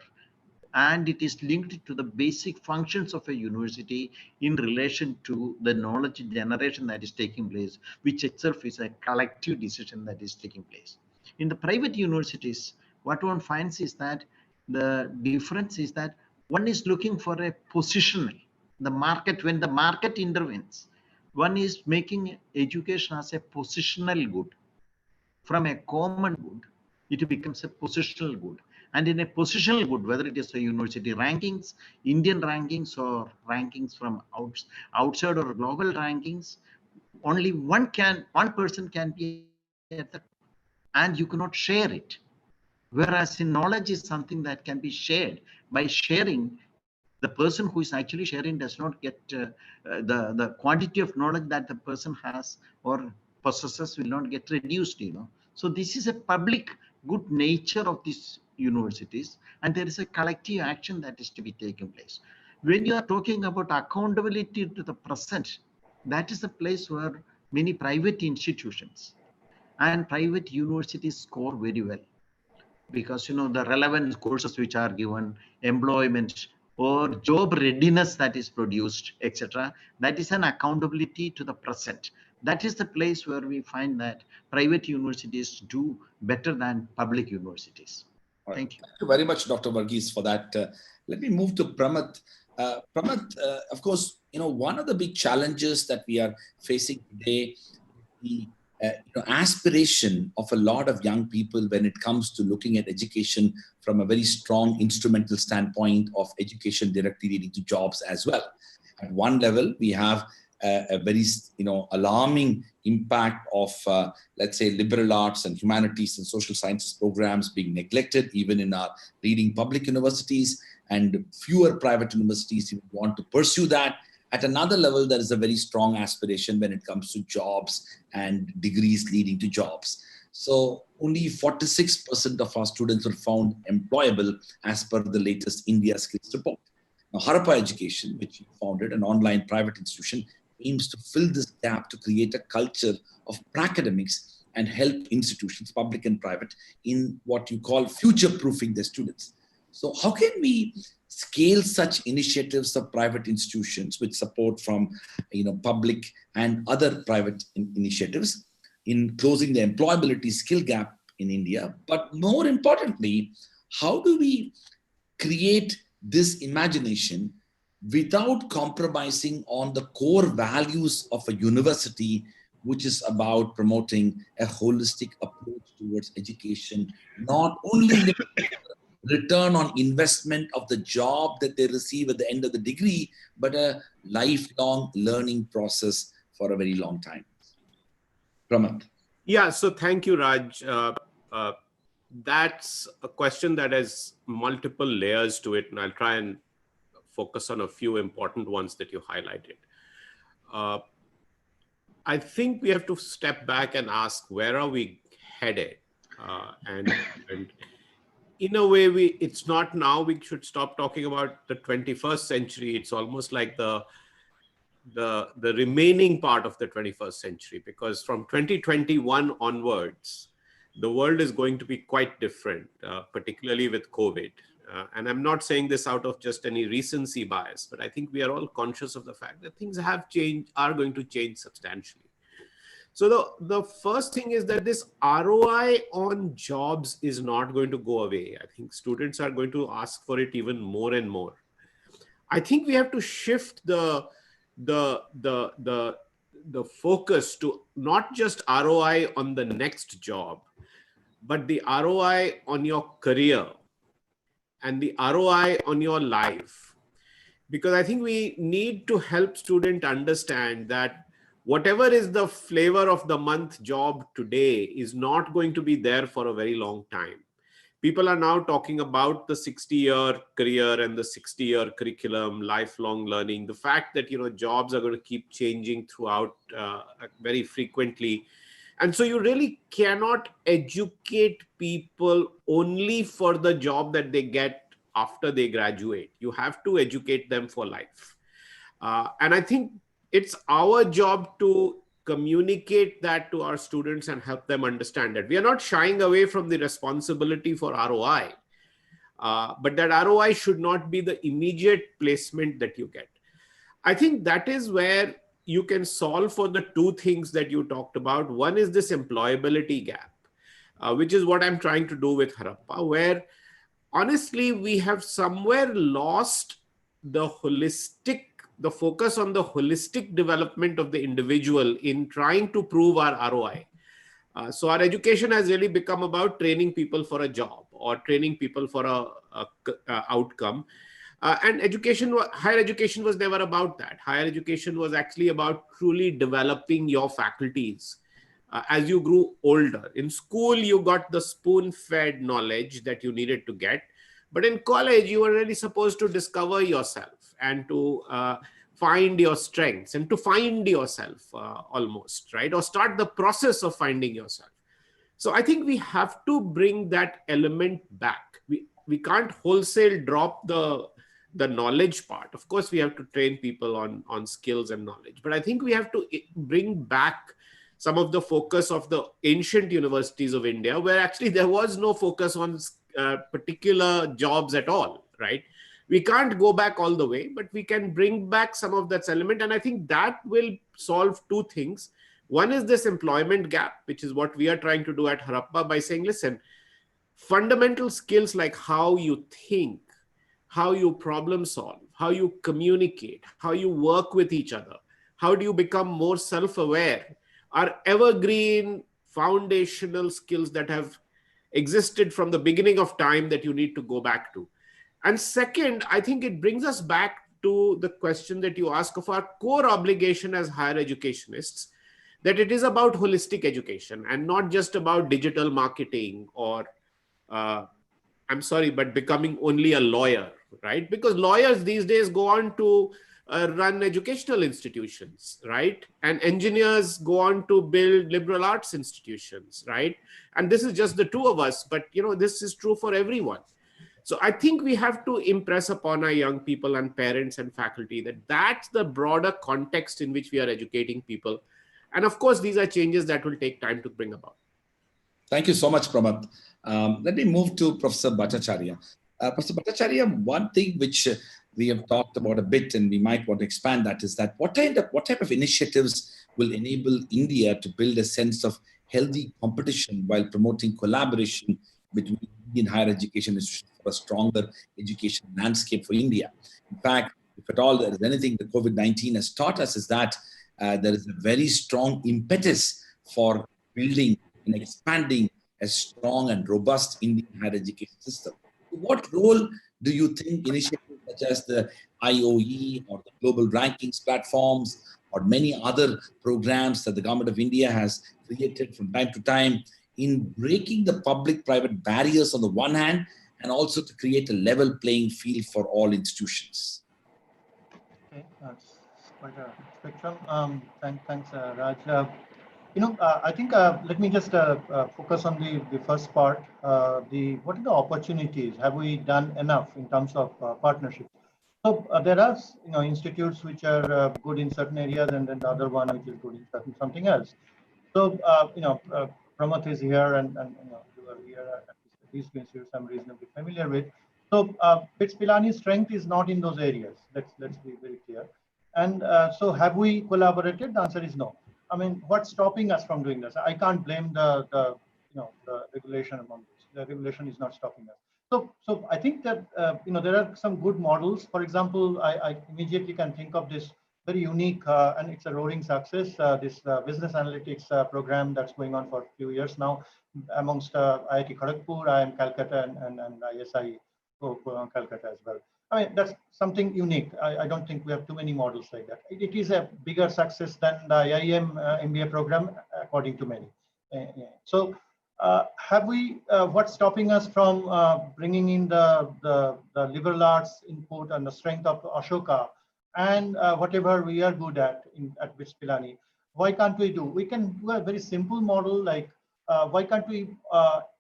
and it is linked to the basic functions of a university in relation to the knowledge generation that is taking place, which itself is a collective decision that is taking place. In the private universities, what one finds is that the difference is that one is looking for a positional, the market, when the market intervenes, one is making education as a positional good. From a common good, it becomes a positional good. And in a positional good, whether it is a university rankings, Indian rankings, or rankings from outside or global rankings, only one person can be at the, and you cannot share it. Whereas in knowledge is something that can be shared. By sharing, the person who is actually sharing does not get the quantity of knowledge that the person has or possesses will not get reduced, So this is a public good nature of these universities, and there is a collective action that is to be taken place. When you are talking about accountability to the present, that is a place where many private institutions and private universities score very well, because the relevant courses which are given, employment or job readiness that is produced, etc., that is an accountability to the present. That is the place where we find that private universities do better than public universities. All right. Thank you. Thank you very much, Dr. Varghese, for that. Let me move to Pramath. Pramath, of course, one of the big challenges that we are facing today, the aspiration of a lot of young people when it comes to looking at education from a very strong instrumental standpoint of education directly leading to jobs as well. At one level, we have a very alarming impact of let's say liberal arts and humanities and social sciences programs being neglected even in our leading public universities, and fewer private universities even want to pursue that. At another level, there is a very strong aspiration when it comes to jobs and degrees leading to jobs. So only 46% of our students were found employable as per the latest India Skills Report. Now, Harappa Education, which you founded, an online private institution, aims to fill this gap to create a culture of academics and help institutions, public and private, in what you call future-proofing their students. So how can we scale such initiatives of private institutions with support from public and other private initiatives in closing the employability skill gap in India? But more importantly, how do we create this imagination without compromising on the core values of a university, which is about promoting a holistic approach towards education, not only return on investment of the job that they receive at the end of the degree, but a lifelong learning process for a very long time. Pramath. Yeah, so thank you, Raj. That's a question that has multiple layers to it, and I'll try and focus on a few important ones that you highlighted. I think we have to step back and ask, where are we headed? And in a way, it's not now we should stop talking about the 21st century. It's almost like the remaining part of the 21st century, because from 2021 onwards, the world is going to be quite different, particularly with COVID. And I'm not saying this out of just any recency bias, but I think we are all conscious of the fact that things have changed, are going to change substantially. So the first thing is that this ROI on jobs is not going to go away. I think students are going to ask for it even more and more. I think we have to shift the focus to not just ROI on the next job, but the ROI on your career and the ROI on your life. Because I think we need to help students understand that whatever is the flavor of the month job today is not going to be there for a very long time. People are now talking about the 60-year career and the 60-year curriculum, lifelong learning, the fact that jobs are going to keep changing throughout very frequently. And so you really cannot educate people only for the job that they get after they graduate. You have to educate them for life. And I think it's our job to communicate that to our students and help them understand that we are not shying away from the responsibility for ROI, but that ROI should not be the immediate placement that you get. I think that is where you can solve for the two things that you talked about. One is this employability gap, which is what I'm trying to do with Harappa, where honestly, we have somewhere lost the focus on the holistic development of the individual in trying to prove our ROI. So our education has really become about training people for a job or training people for a outcome. And higher education was never about that. Higher education was actually about truly developing your faculties as you grew older. In school, you got the spoon-fed knowledge that you needed to get. But in college, you were really supposed to discover yourself and to find your strengths and to find yourself almost, right? Or start the process of finding yourself. So I think we have to bring that element back. We can't wholesale drop the knowledge part. Of course, we have to train people on skills and knowledge, but I think we have to bring back some of the focus of the ancient universities of India, where actually there was no focus on particular jobs at all, right? We can't go back all the way, but we can bring back some of that element. And I think that will solve two things. One is this employment gap, which is what we are trying to do at Harappa by saying, listen, fundamental skills like how you think, how you problem solve, how you communicate, how you work with each other, how do you become more self-aware, are evergreen foundational skills that have existed from the beginning of time that you need to go back to. And second, I think it brings us back to the question that you ask of our core obligation as higher educationists, that it is about holistic education and not just about digital marketing or, I'm sorry, but becoming only a lawyer, right? Because lawyers these days go on to run educational institutions, right? And engineers go on to build liberal arts institutions, right? And this is just the two of us, but this is true for everyone. So I think we have to impress upon our young people and parents and faculty that that's the broader context in which we are educating people. And of course, these are changes that will take time to bring about. Thank you so much, Pramath. Let me move to Professor Bhattacharya. Professor Bhattacharya, one thing which we have talked about a bit, and we might want to expand that, is that what type of initiatives will enable India to build a sense of healthy competition while promoting collaboration between Indian higher education institutions for a stronger education landscape for India? In fact, if at all there is anything that COVID-19 has taught us, is that there is a very strong impetus for building and expanding a strong and robust Indian higher education system. What role do you think initiatives such as the IOE or the global rankings platforms or many other programs that the government of India has created from time to time in breaking the public-private barriers on the one hand, and also to create a level playing field for all institutions? Okay, that's quite a spectrum. Thanks, Raj. I think let me just focus on the first part. What are the opportunities? Have we done enough in terms of partnership? So there are institutes which are good in certain areas, and then the other one which is good in something else. So Pramath is here, and you are here at these institutes I'm reasonably familiar with. So BITS Pilani's strength is not in those areas. Let's be very clear. And so have we collaborated? The answer is no. I mean, what's stopping us from doing this? I can't blame the regulation among this. The regulation is not stopping us. So I think that there are some good models. For example, I immediately can think of this very unique and it's a roaring success. This business analytics program that's going on for a few years now amongst IIT Kharagpur, IIM Calcutta, and ISI Calcutta as well. I mean, that's something unique. I don't think we have too many models like that. It is a bigger success than the IIM MBA program, according to many. So have we, what's stopping us from bringing in the liberal arts input and the strength of Ashoka and whatever we are good at BITS Pilani? Why can't we do? We can do a very simple model like, why can't we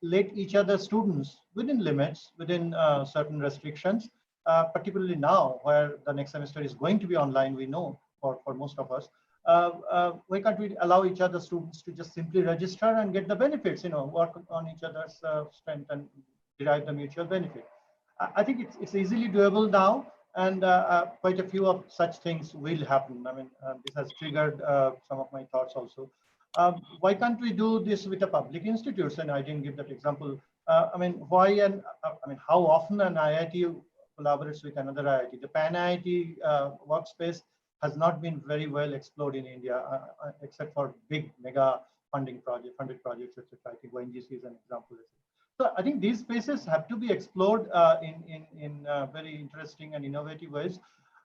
let each other students within limits, within certain restrictions, particularly now where the next semester is going to be online, we know for most of us, why can't we allow each other students to just simply register and get the benefits, work on each other's strength and derive the mutual benefit? I think it's easily doable now, and quite a few of such things will happen. I mean, this has triggered some of my thoughts also. Why can't we do this with a public institutes? And I didn't give that example. I mean, how often an IIT collaborates with another IIT? The Pan IIT workspace has not been very well explored in India, except for big mega funded projects, etc. I think ONGC is an example. So I think these spaces have to be explored in very interesting and innovative ways.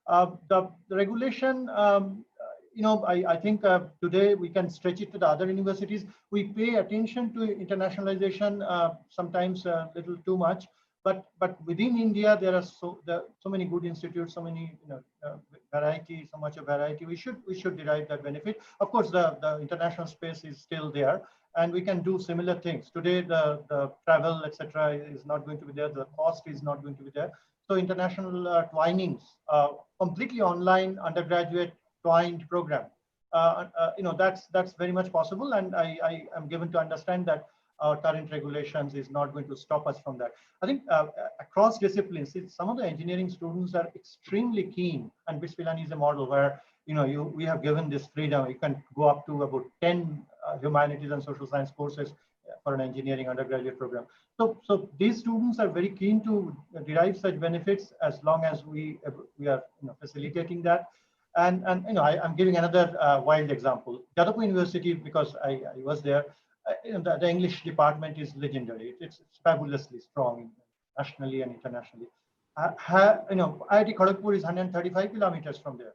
The regulation, I think today we can stretch it to the other universities. We pay attention to internationalization sometimes a little too much, but within India there are so many good institutes, so many variety, so much of variety. We should derive that benefit. Of course, the international space is still there, and we can do similar things. Today, the travel, etc., is not going to be there. The cost is not going to be there. So international twinings, completely online undergraduate twined program, that's very much possible. And I am given to understand that our current regulations is not going to stop us from that. I think across disciplines, some of the engineering students are extremely keen, and BITS Pilani is a model where we have given this freedom. You can go up to about 10 humanities and social science courses for an engineering undergraduate program. So these students are very keen to derive such benefits as long as we are facilitating that. And I'm giving another wild example. Jadavpur University, because I was there, the English department is legendary. It's fabulously strong nationally and internationally. IIT Kharagpur is 135 kilometers from there.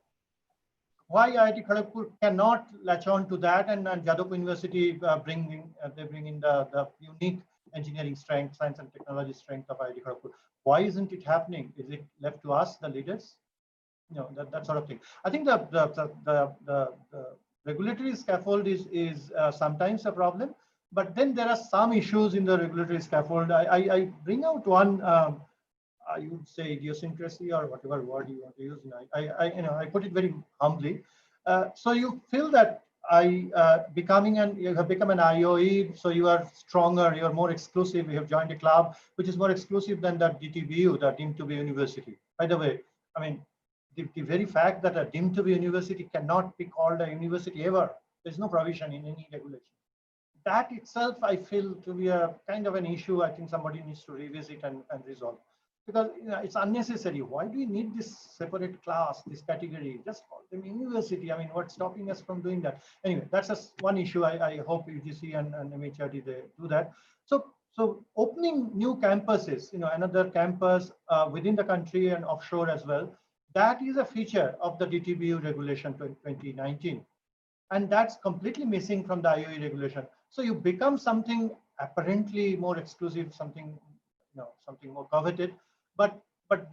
Why IIT Kharagpur cannot latch on to that, and Jadavpur University bring in the unique engineering strength, science and technology strength of IIT Kharagpur? Why isn't it happening? Is it left to us, the leaders? That sort of thing. I think the regulatory scaffold is sometimes a problem, but then there are some issues in the regulatory scaffold. I bring out one. I would say idiosyncrasy or whatever word you want to use. I put it very humbly. So you feel that you have become an IOE, so you are stronger, you are more exclusive. You have joined a club which is more exclusive than that DTBU, that deemed to be university. By the way, I mean the very fact that a deemed to be university cannot be called a university ever. There's no provision in any regulation. That itself, I feel to be a kind of an issue. I think somebody needs to revisit and resolve. Because it's unnecessary. Why do we need this separate class, this category? Just call them university. I mean, what's stopping us from doing that? Anyway, that's just one issue. I hope UGC and MHRD, they do that. So opening new campuses, another campus within the country and offshore as well, that is a feature of the DTBU regulation 2019. And that's completely missing from the IOE regulation. So you become something apparently more exclusive, something more coveted. But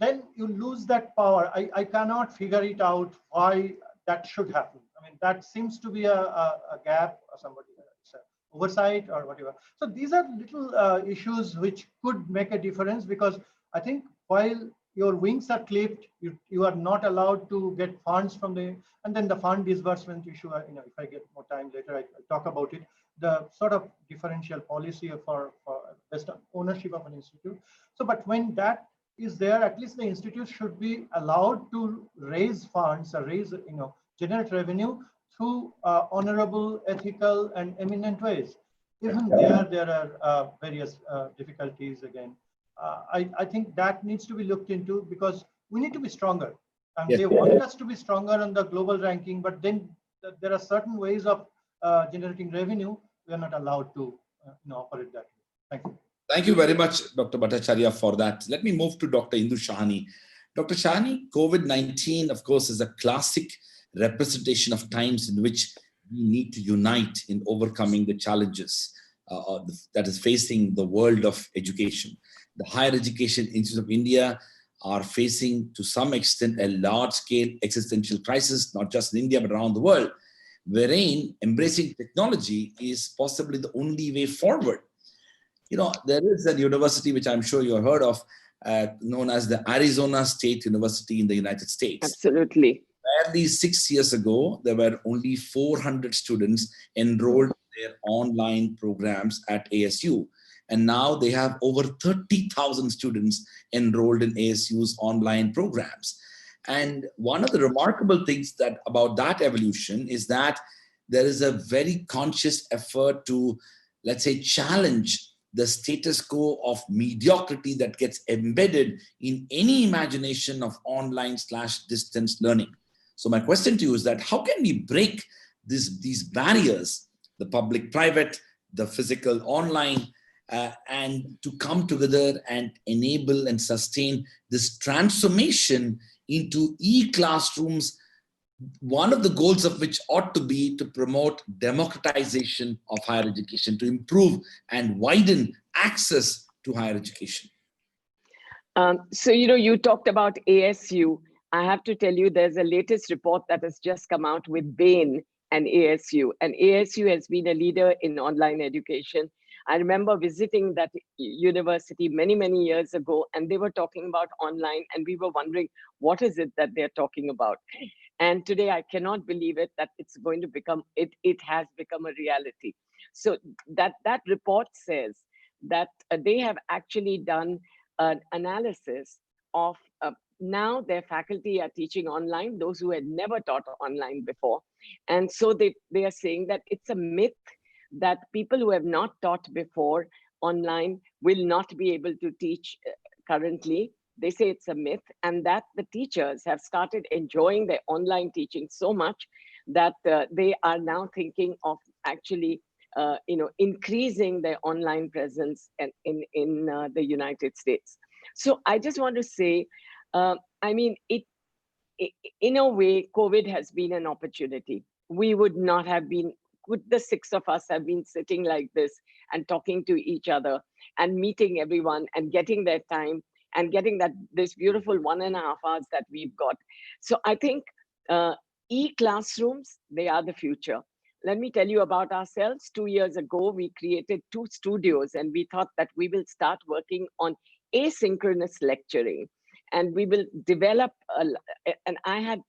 then you lose that power. I cannot figure it out why that should happen. I mean, that seems to be a gap or somebody oversight or whatever. So these are little issues which could make a difference, because I think while your wings are clipped, you are not allowed to get funds from and then the fund disbursement issue, if I get more time later, I'll talk about it. The sort of differential policy for based on ownership of an institute. So, but when that is there, at least the institute should be allowed to raise funds or generate revenue through honorable, ethical, and eminent ways. Even there are various difficulties again. I think that needs to be looked into, because we need to be stronger. And they want us to be stronger on the global ranking, but then there are certain ways of generating revenue. We are not allowed to operate that way. Thank you. Thank you very much, Dr. Bhattacharya, for that. Let me move to Dr. Indu Shahani. Dr. Shahani, COVID-19, of course, is a classic representation of times in which we need to unite in overcoming the challenges that is facing the world of education. The higher education institutes of India are facing, to some extent, a large-scale existential crisis, not just in India, but around the world, wherein embracing technology is possibly the only way forward. There is a university which I'm sure you've heard of, known as the Arizona State University in the United States. Absolutely. barely 6 years ago, there were only 400 students enrolled in their online programs at ASU. And now they have over 30,000 students enrolled in ASU's online programs. And one of the remarkable things about that evolution is that there is a very conscious effort to, let's say, challenge the status quo of mediocrity that gets embedded in any imagination of online/distance learning. So my question to you is that how can we break these barriers, the public-private, the physical online, and to come together and enable and sustain this transformation into e-classrooms, one of the goals of which ought to be to promote democratization of higher education, to improve and widen access to higher education? So, you talked about ASU. I have to tell you, there's a latest report that has just come out with Bain and ASU. And ASU has been a leader in online education. I remember visiting that university many, many years ago, and they were talking about online, and we were wondering, what is it that they're talking about? And today I cannot believe it, that it's going to become, it has become a reality. So that report says that they have actually done an analysis of now their faculty are teaching online, those who had never taught online before. And so they are saying that it's a myth that people who have not taught before online will not be able to teach currently. They say it's a myth, and that the teachers have started enjoying their online teaching so much that they are now thinking of actually increasing their online presence in the United States. So I just want to say, I mean, in a way, COVID has been an opportunity. We would not have been, would the six of us have been sitting like this and talking to each other and meeting everyone and getting their time and getting this beautiful 1.5 hours that we've got. So I think e-classrooms, they are the future. Let me tell you about ourselves. 2 years ago, we created 2 studios, and we thought that we will start working on asynchronous lecturing, and we will develop, and I had,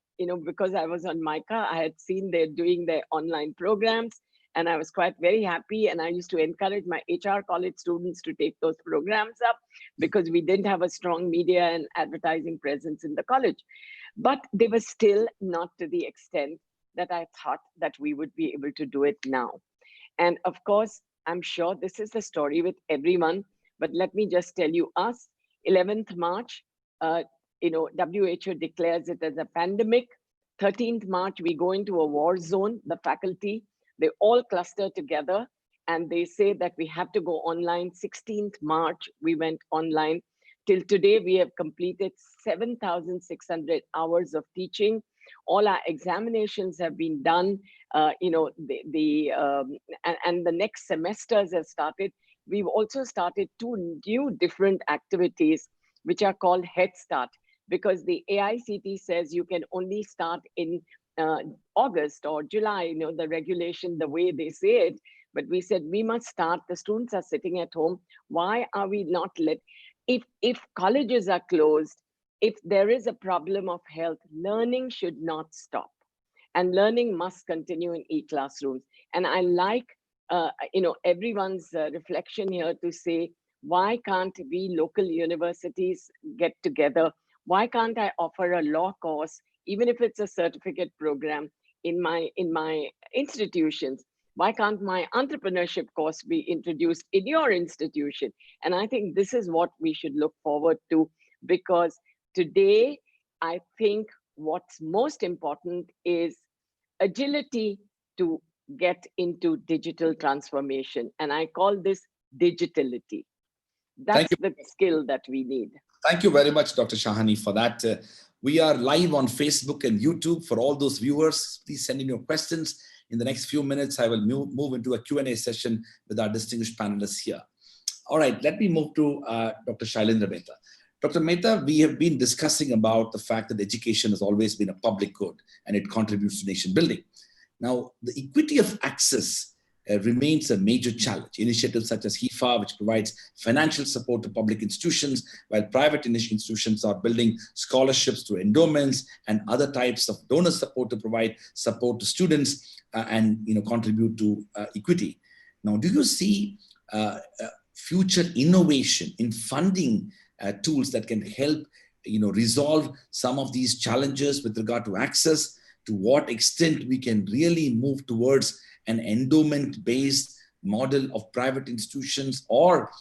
because I was on MICA, I had seen they're doing their online programs, and I was quite very happy. And I used to encourage my HR college students to take those programs up because we didn't have a strong media and advertising presence in the college. But they were still not to the extent that I thought that we would be able to do it now. And of course, I'm sure this is the story with everyone, but let me just tell you, us, 11th March, WHO declares it as a pandemic. 13th March, we go into a war zone, the faculty, they all cluster together and they say that we have to go online. 16th March, we went online. Till today, we have completed 7,600 hours of teaching. All our examinations have been done, and the next semesters have started. We've also started 2 new different activities, which are called Head Start, because the AICT says you can only start in August or July, the regulation, the way they say it. But we said we must start. The students are sitting at home. Why are we not if colleges are closed, if there is a problem of health, learning should not stop, and learning must continue in e-classrooms. And I like, everyone's reflection here to say, why can't we local universities get together? Why can't I offer a law course, even if it's a certificate program in my institutions? Why can't my entrepreneurship course be introduced in your institution? And I think this is what we should look forward to, because today, I think what's most important is agility to get into digital transformation. And I call this digitality. That's the skill that we need. Thank you very much, Dr. Shahani, for that. We are live on Facebook and YouTube. For all those viewers, please send in your questions. In the next few minutes, I will move into a Q&A session with our distinguished panelists here. All right, let me move to Dr. Shailendra Mehta. Dr. Mehta, we have been discussing about the fact that education has always been a public good and it contributes to nation building. Now, the equity of access remains a major challenge. Initiatives such as HIFA, which provides financial support to public institutions, while private institutions are building scholarships through endowments and other types of donor support to provide support to students and contribute to equity. Now, do you see future innovation in funding tools that can help resolve some of these challenges with regard to access? To what extent we can really move towards an endowment-based model of private institutions, or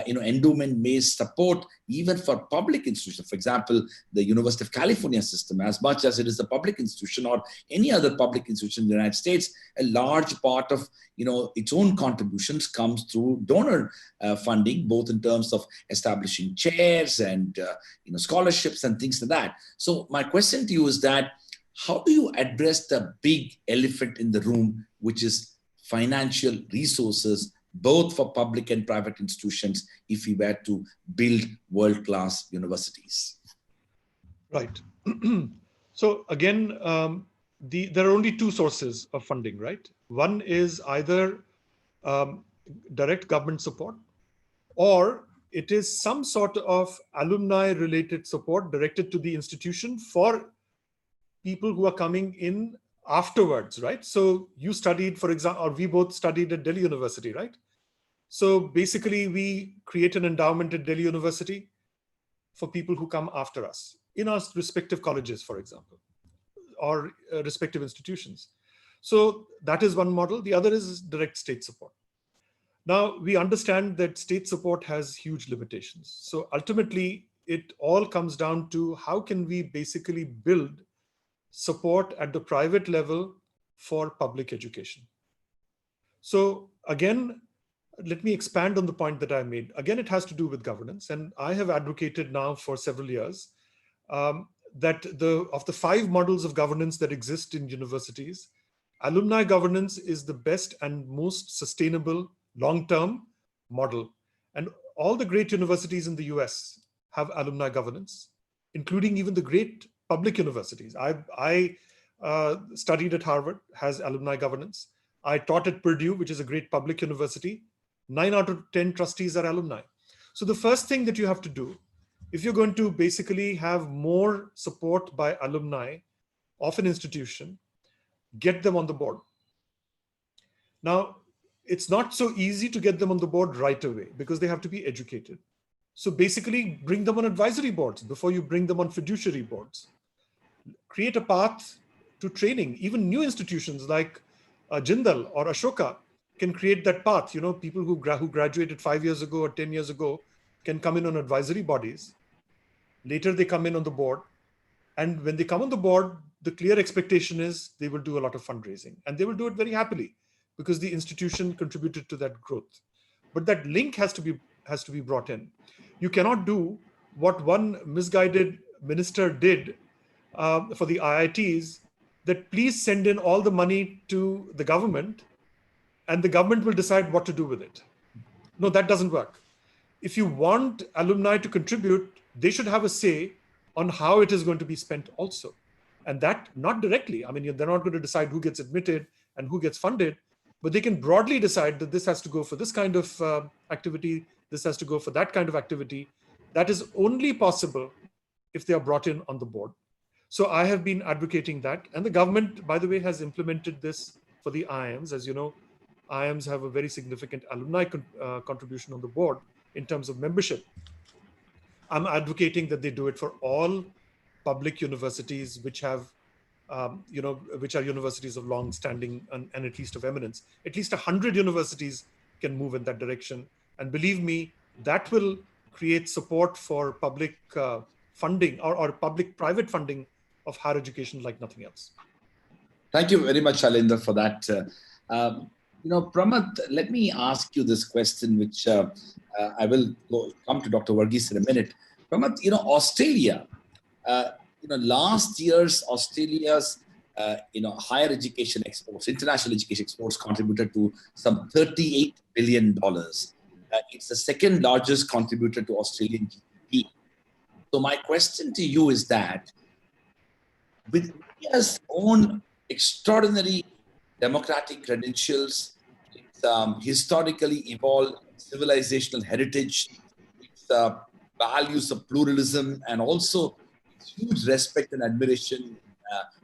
endowment-based support even for public institutions. For example, the University of California system, as much as it is a public institution or any other public institution in the United States, a large part of its own contributions comes through donor funding, both in terms of establishing chairs and scholarships and things like that. So my question to you is that, how do you address the big elephant in the room, which is financial resources, both for public and private institutions, if we were to build world-class universities? Right. So again, there are only two sources of funding, right? One is either direct government support, or it is some sort of alumni-related support directed to the institution for people who are coming in afterwards, right? So you studied, for example, or we both studied at Delhi University, right? So basically we create an endowment at Delhi University for people who come after us in our respective colleges, for example, or respective institutions. So that is one model. The other is direct state support. Now, we understand that state support has huge limitations. So ultimately, it all comes down to how can we basically build support at the private level for public education. So again, let me expand on the point that I made. Again, it has to do with governance. And I have advocated now for several years that of the 5 models of governance that exist in universities, alumni governance is the best and most sustainable long-term model. And all the great universities in the US have alumni governance, including even the great public universities. I studied at Harvard, has alumni governance. I taught at Purdue, which is a great public university. 9 out of 10 trustees are alumni. So the first thing that you have to do, if you're going to basically have more support by alumni of an institution, get them on the board. Now, it's not so easy to get them on the board right away because they have to be educated. So basically bring them on advisory boards before you bring them on fiduciary boards. Create a path to training. Even new institutions like Jindal or Ashoka can create that path. People who graduated 5 years ago or 10 years ago can come in on advisory bodies. Later they come in on the board. And when they come on the board, the clear expectation is they will do a lot of fundraising, and they will do it very happily because the institution contributed to that growth. But that link has to be brought in. You cannot do what one misguided minister did for the IITs, that please send in all the money to the government and the government will decide what to do with it. No, that doesn't work. If you want alumni to contribute, they should have a say on how it is going to be spent also. And that not directly. I mean, they're not going to decide who gets admitted and who gets funded, but they can broadly decide that this has to go for this kind of activity, this has to go for that kind of activity. That is only possible if they are brought in on the board. So I have been advocating that. And the government, by the way, has implemented this for the IIMs. As you know, IIMs have a very significant alumni contribution on the board in terms of membership. I'm advocating that they do it for all public universities which have, which are universities of long standing and at least of eminence. At least 100 universities can move in that direction. And believe me, that will create support for public funding or public-private funding of higher education like nothing else. Thank you very much, Shalendra, for that. Pramath, let me ask you this question, which I will come to Dr. Varghese in a minute. Pramath, Australia, last year's Australia's, higher education exports, international education exports contributed to some $38 billion. It's the second largest contributor to Australian GDP. So my question to you is that, with India's own extraordinary democratic credentials, its historically evolved civilizational heritage, its values of pluralism, and also its huge respect and admiration in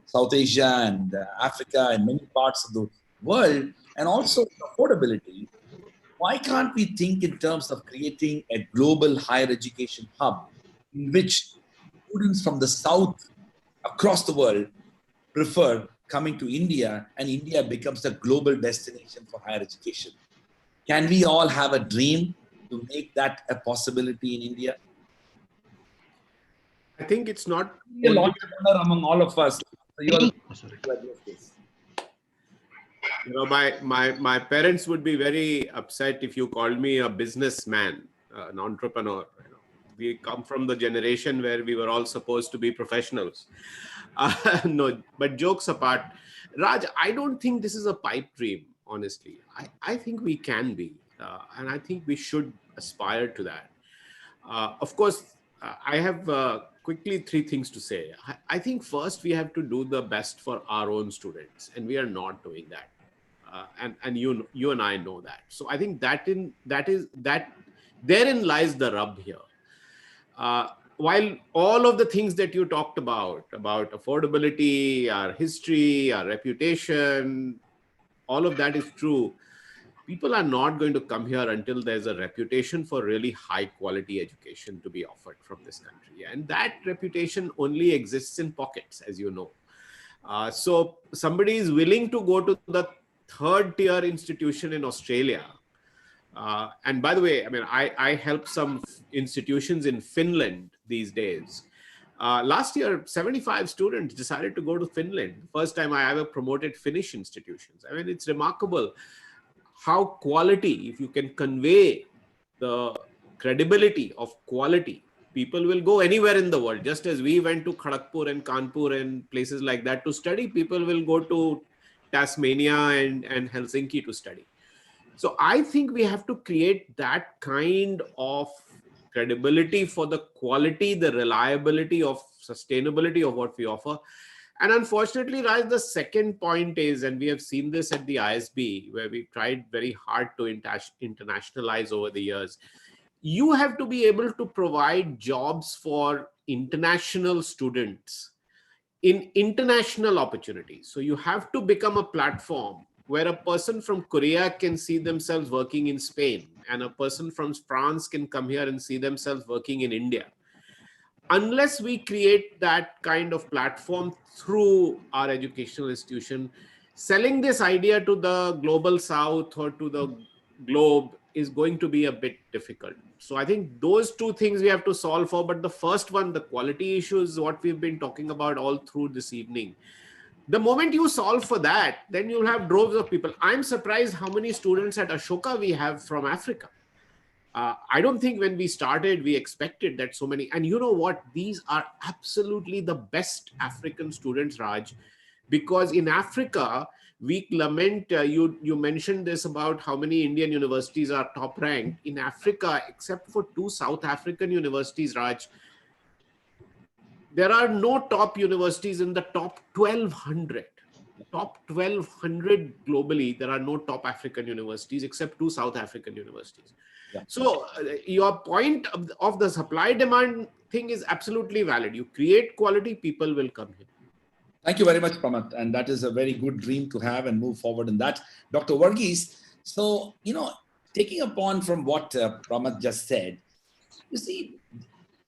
South Asia and Africa and many parts of the world, and also affordability. Why can't we think in terms of creating a global higher education hub in which students from the South across the world prefer coming to India, and India becomes a global destination for higher education? Can we all have a dream to make that a possibility in India? I think it's not A only, lot among all of us. So you all, Oh, sorry. my parents would be very upset if you called me a businessman, an entrepreneur. We come from the generation where we were all supposed to be professionals. No, but jokes apart, Raj, I don't think this is a pipe dream, honestly. I think we can be, and I think we should aspire to that. Of course, I have quickly three things to say. I think first we have to do the best for our own students, and we are not doing that. And you and I know that. So I think therein lies the rub here. While all of the things that you talked about affordability, our history, our reputation, all of that is true, people are not going to come here until there's a reputation for really high quality education to be offered from this country. And that reputation only exists in pockets, as you know. So somebody is willing to go to the third tier institution in Australia. And by the way, I mean, I help some institutions in Finland these days. Last year, 75 students decided to go to Finland. First time I ever promoted Finnish institutions. I mean, it's remarkable how quality, if you can convey the credibility of quality, people will go anywhere in the world. Just as we went to Kharagpur and Kanpur and places like that to study, people will go to Tasmania and Helsinki to study. So I think we have to create that kind of credibility for the quality, the reliability of sustainability of what we offer. And unfortunately, Raj, the second point is, and we have seen this at the ISB, where we tried very hard to internationalize over the years, you have to be able to provide jobs for international students in international opportunities. So you have to become a platform where a person from Korea can see themselves working in Spain, and a person from France can come here and see themselves working in India. Unless we create that kind of platform through our educational institution, selling this idea to the global south or to the globe is going to be a bit difficult. So I think those two things we have to solve for. But the first one, the quality issue, is what we've been talking about all through this evening. The moment you solve for that, then you'll have droves of people. I'm surprised how many students at Ashoka we have from Africa. I don't think when we started, we expected that so many. And you know what? These are absolutely the best African students, Raj, because in Africa, we lament, you mentioned this about how many Indian universities are top ranked. In Africa, except for 2 South African universities, Raj, there are no top universities in the top 1,200. Top 1,200 globally, there are no top African universities except 2 South African universities. Yeah. So your point of the supply demand thing is absolutely valid. You create quality, people will come here. Thank you very much, Pramath. And that is a very good dream to have and move forward in that. Dr. Varghese, so, taking upon from what Pramath just said, you see,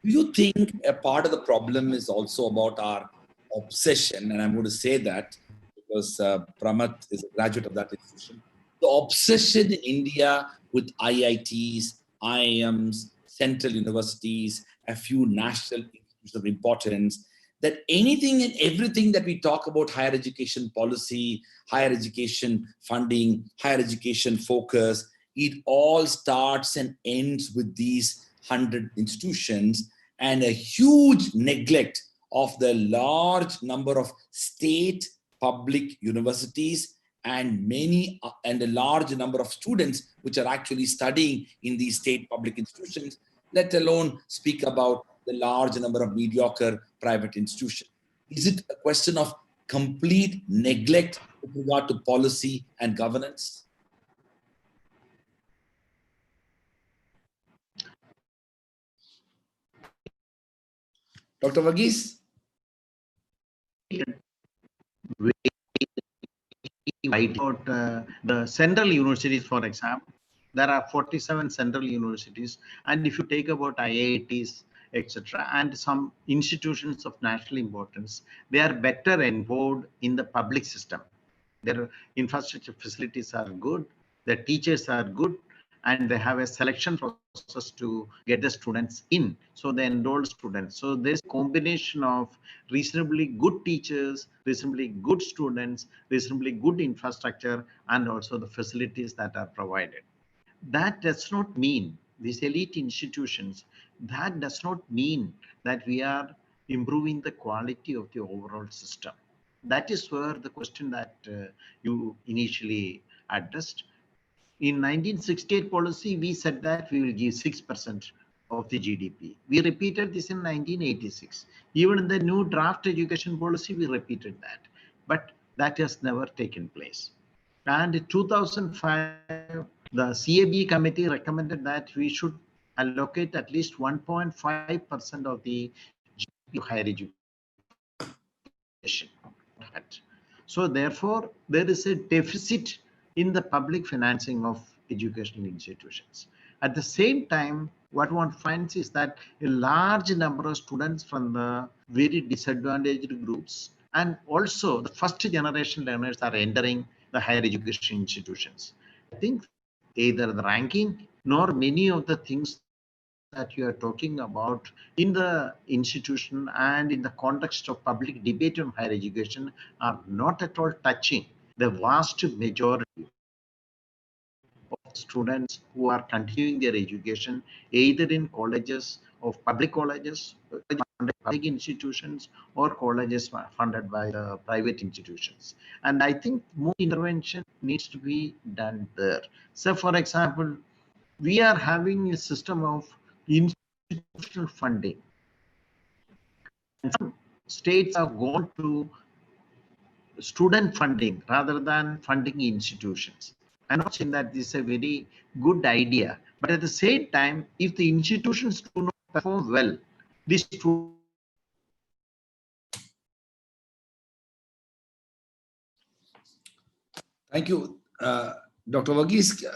do you think a part of the problem is also about our obsession? And I'm going to say that because Pramath is a graduate of that institution. The obsession in India with IITs, IIMs, central universities, a few national institutions of importance, that anything and everything that we talk about higher education policy, higher education funding, higher education focus, it all starts and ends with these 100 institutions, and a huge neglect of the large number of state public universities and a large number of students which are actually studying in these state public institutions, let alone speak about the large number of mediocre private institutions. Is it a question of complete neglect with regard to policy and governance? Dr. Varghese? About the central universities, for example, there are 47 central universities, and if you take about IITs, etc., and some institutions of national importance, they are better involved in the public system. Their infrastructure facilities are good, their teachers are good, and they have a selection process to get the students in. So they enroll students. So there's a combination of reasonably good teachers, reasonably good students, reasonably good infrastructure, and also the facilities that are provided. That does not mean these elite institutions, that does not mean that we are improving the quality of the overall system. That is where the question that you initially addressed. In 1968 policy, we said that we will give 6% of the GDP. We repeated this in 1986. Even in the new draft education policy, we repeated that. But that has never taken place. And in 2005, the CAB committee recommended that we should allocate at least 1.5% of the GDP to higher education. So therefore, there is a deficit in the public financing of educational institutions. At the same time, what one finds is that a large number of students from the very disadvantaged groups and also the first generation learners are entering the higher education institutions. I think either the ranking nor many of the things that you are talking about in the institution and in the context of public debate on higher education are not at all touching the vast majority of students who are continuing their education either in colleges of public colleges, public institutions, or colleges funded by the private institutions. And I think more intervention needs to be done there. So for example, we are having a system of institutional funding. And some states have gone to student funding rather than funding institutions. I'm not saying that this is a very good idea, but at the same time, if the institutions do not perform well, these students. Thank you, Dr. Varghese.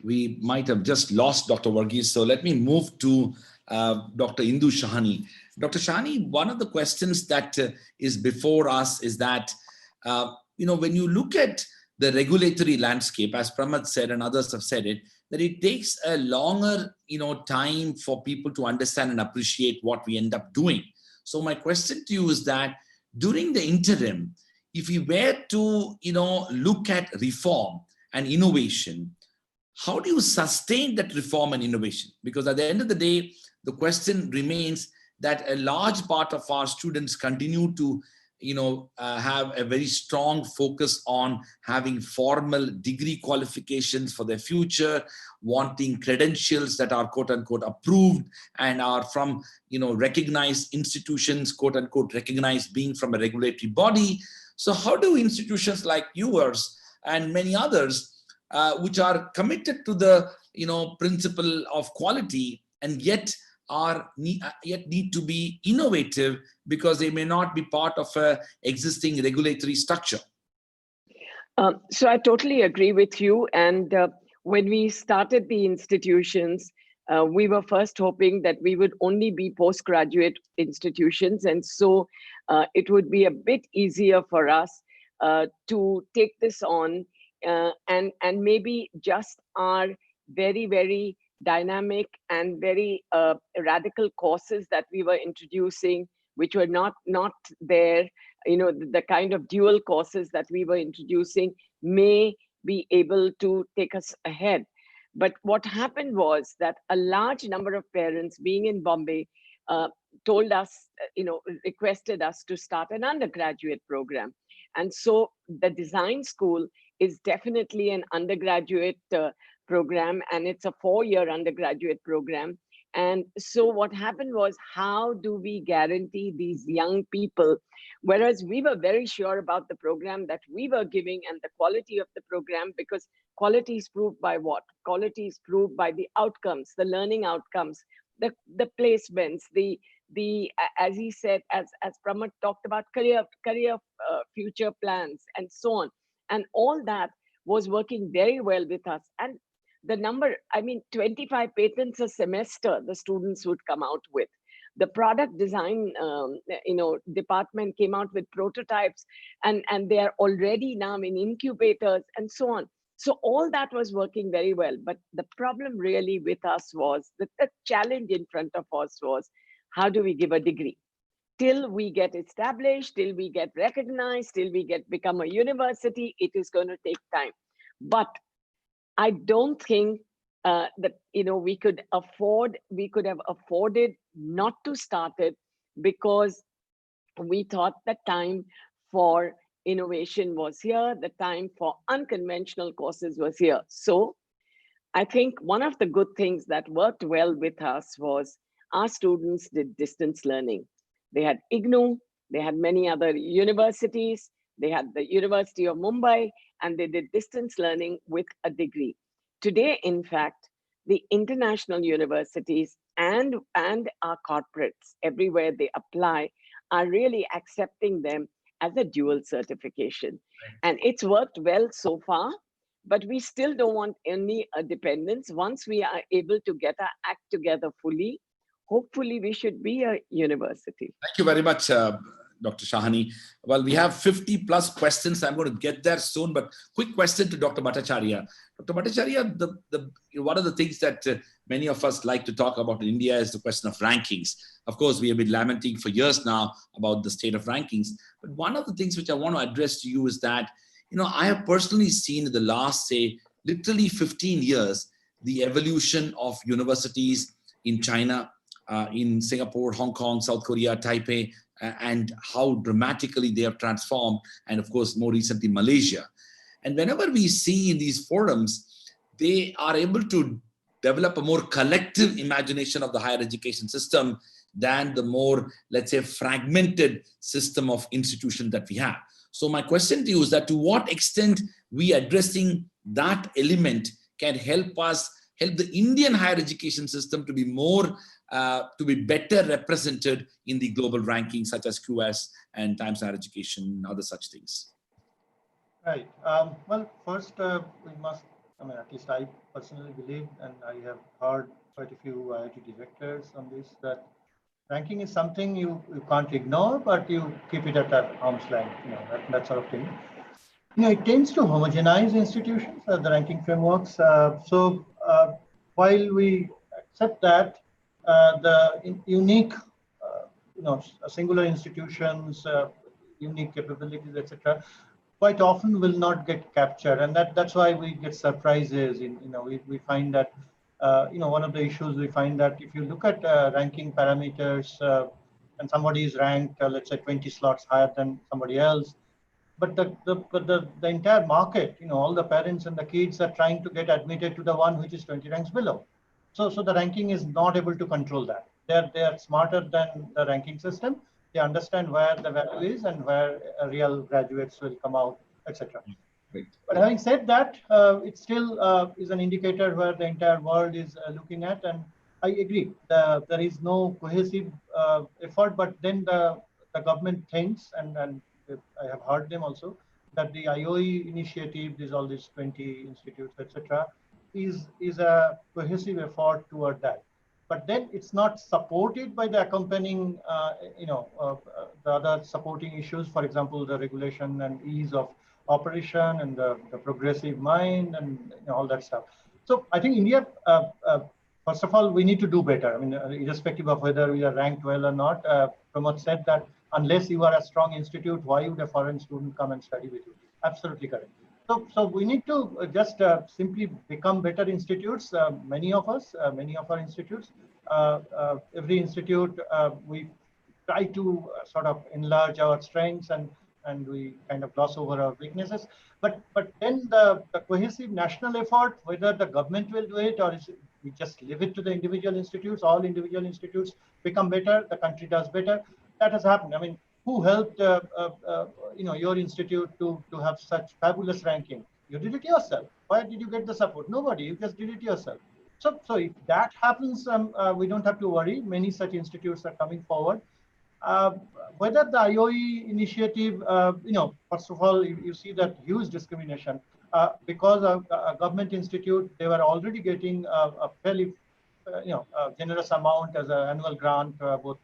We might have just lost Dr. Varghese, so let me move to Dr. Indu Shahani. Dr. Shahani, one of the questions that is before us is that, when you look at the regulatory landscape, as Pramad said and others have said it, that it takes a longer, time for people to understand and appreciate what we end up doing. So my question to you is that during the interim, if we were to, look at reform and innovation, how do you sustain that reform and innovation? Because at the end of the day, the question remains that a large part of our students continue to have a very strong focus on having formal degree qualifications for their future, wanting credentials that are quote unquote approved and are from recognized institutions, quote unquote recognized, being from a regulatory body. So how do institutions like yours and many others which are committed to the principle of quality and yet need to be innovative because they may not be part of a existing regulatory structure? So I totally agree with you. And when we started the institutions, we were first hoping that we would only be postgraduate institutions. And so it would be a bit easier for us to take this on and maybe just our very, very dynamic and very radical courses that we were introducing, which were not there, the kind of dual courses that we were introducing may be able to take us ahead. But what happened was that a large number of parents, being in Bombay, told us, requested us to start an undergraduate program. And so the design school is definitely an undergraduate program, and it's a 4-year undergraduate program. And so what happened was, how do we guarantee these young people, whereas we were very sure about the program that we were giving and the quality of the program, because quality is proved by what? Quality is proved by the outcomes, the learning outcomes. the placements, as he said, as Pramod talked about, career future plans and so on, and all that was working very well with us. And the number, I mean, 25 patents a semester the students would come out with. The product design department came out with prototypes, and they are already now in incubators and so on. So all that was working very well. But the problem really with us was that the challenge in front of us was, how do we give a degree? Till we get established, till we get recognized, till we become a university, it is going to take time. But I don't think that we could have afforded not to start it, because we thought the time for innovation was here, the time for unconventional courses was here. So I think one of the good things that worked well with us was our students did distance learning. They had IGNOU, they had many other universities, they had the University of Mumbai, and they did distance learning with a degree. Today, in fact, the international universities and our corporates, everywhere they apply, are really accepting them as a dual certification. And it's worked well so far, but we still don't want any dependence. Once we are able to get our act together fully, hopefully we should be a university. Thank you very much, Dr. Shahani. Well, we have 50 plus questions. I'm going to get there soon, but quick question to Dr. Bhattacharya. Dr. Bhattacharya, one of the things that many of us like to talk about in India is the question of rankings. Of course, we have been lamenting for years now about the state of rankings. But one of the things which I want to address to you is that, I have personally seen in the last, say, literally 15 years, the evolution of universities in China, in Singapore, Hong Kong, South Korea, Taipei, and how dramatically they have transformed, and of course, more recently, Malaysia. And whenever we see in these forums, they are able to develop a more collective imagination of the higher education system than the more, let's say, fragmented system of institution that we have. So my question to you is that to what extent we addressing that element can help the Indian higher education system to be more, to be better represented in the global rankings such as QS and Times Higher Education and other such things? Right. Well, first we must, at least I personally believe, and I have heard quite a few IIT directors on this, that ranking is something you can't ignore, but you keep it at arm's length, that sort of thing. It tends to homogenize institutions, the ranking frameworks. So while we accept that, the unique, singular institutions, unique capabilities, etc., quite often will not get captured, and that's why we get surprises. We find that one of the issues we find that if you look at ranking parameters, and somebody is ranked, let's say 20 slots higher than somebody else, but the entire market, all the parents and the kids are trying to get admitted to the one which is 20 ranks below. So the ranking is not able to control that. They are smarter than the ranking system. They understand where the value is and where real graduates will come out, etc. But having said that, it still is an indicator where the entire world is looking at, and I agree. There is no cohesive effort, but then the government thinks, and I have heard them also, that the IOE initiative, there's all these 20 institutes, etc., is a cohesive effort toward that. But then it's not supported by the accompanying, the other supporting issues, for example, the regulation and ease of operation and the progressive mind and all that stuff. So I think India, first of all, we need to do better. Irrespective of whether we are ranked well or not, Pramod said that unless you are a strong institute, why would a foreign student come and study with you? Absolutely correct. So we need to just simply become better institutes. Many of us, many of our institutes, every institute, we try to sort of enlarge our strengths and we kind of gloss over our weaknesses. But then the cohesive national effort, whether the government will do it or we just leave it to the individual institutes, all individual institutes become better, the country does better. That has happened. Who helped your institute to have such fabulous ranking? You did it yourself. Why did you get the support? Nobody. You just did it yourself. So if that happens, we don't have to worry. Many such institutes are coming forward. Uh, Whether the IOE initiative, first of all, you see that huge discrimination because of a government institute, they were already getting a fairly, generous amount as an annual grant, both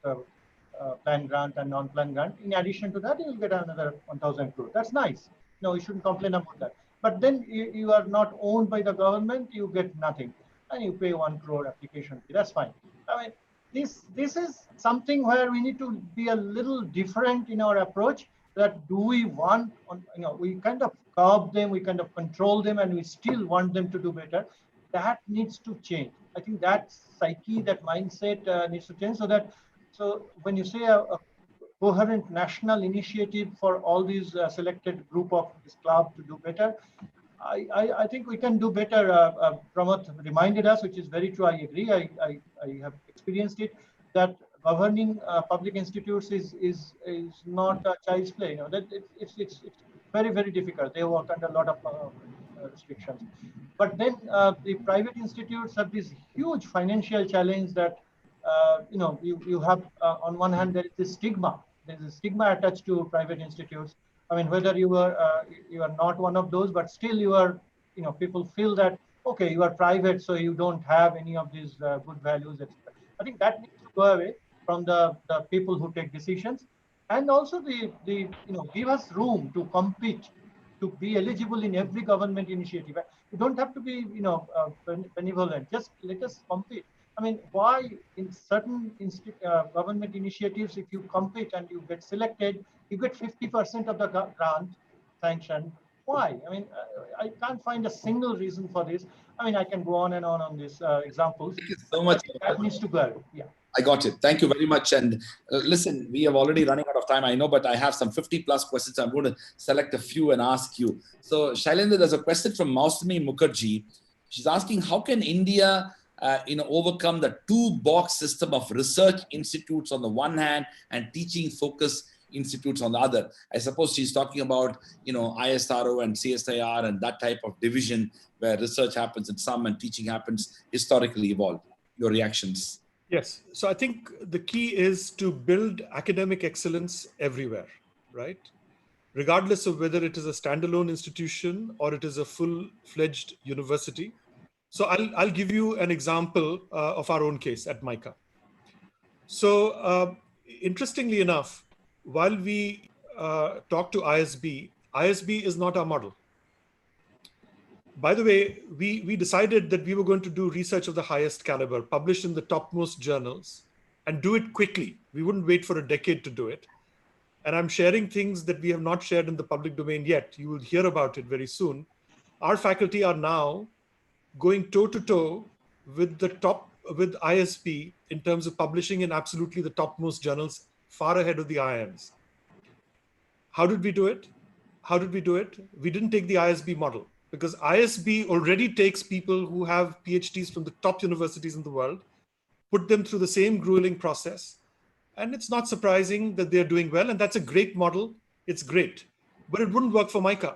planned grant and non-planned grant. In addition to that, you will get another 1,000 crore. That's nice. No, you shouldn't complain about that. But then you are not owned by the government, you get nothing, and you pay 1 crore application fee. That's fine. I mean, this is something where we need to be a little different in our approach. That do we want, we kind of curb them, we kind of control them, and we still want them to do better. That needs to change. I think that psyche, that mindset needs to change. So when you say a coherent national initiative for all these selected group of this club to do better, I think we can do better. Pramod reminded us, which is very true. I agree. I have experienced it, that governing public institutes is not a child's play. That it's very, very difficult. They work under a lot of restrictions. But then the private institutes have this huge financial challenge that you have on one hand there is this stigma. There's a stigma attached to private institutes. I mean, whether you are not one of those, but still you are, people feel that, okay, you are private, so you don't have any of these good values, etc. I think that needs to go away from the people who take decisions, and also give us room to compete, to be eligible in every government initiative. You don't have to be, benevolent. Just let us compete. I mean, why in certain government initiatives, if you compete and you get selected, you get 50% of the grant sanction? Why? I mean, I can't find a single reason for this. I mean, I can go on and on these examples. Thank you so much. That needs to go. Yeah. I got it. Thank you very much. And listen, we have already running out of time, I know, but I have some 50 plus questions. I'm going to select a few and ask you. So Shailendra, there's a question from Mausami Mukherjee. She's asking, how can India overcome the two-box system of research institutes on the one hand and teaching focus institutes on the other? I suppose she's talking about, ISRO and CSIR and that type of division where research happens in some and teaching happens historically evolved. Your reactions? Yes. So I think the key is to build academic excellence everywhere, right? Regardless of whether it is a standalone institution or it is a full-fledged university. So I'll give you an example of our own case at MICA. So interestingly enough, while we talk to ISB is not our model. By the way, we decided that we were going to do research of the highest caliber, published in the topmost journals, and do it quickly. We wouldn't wait for a decade to do it. And I'm sharing things that we have not shared in the public domain yet. You will hear about it very soon. Our faculty are now going toe-to-toe with ISB in terms of publishing in absolutely the topmost journals, far ahead of the IIMs. How did we do it? We didn't take the ISB model, because ISB already takes people who have PhDs from the top universities in the world, put them through the same grueling process. And it's not surprising that they're doing well. And that's a great model. It's great. But it wouldn't work for MICA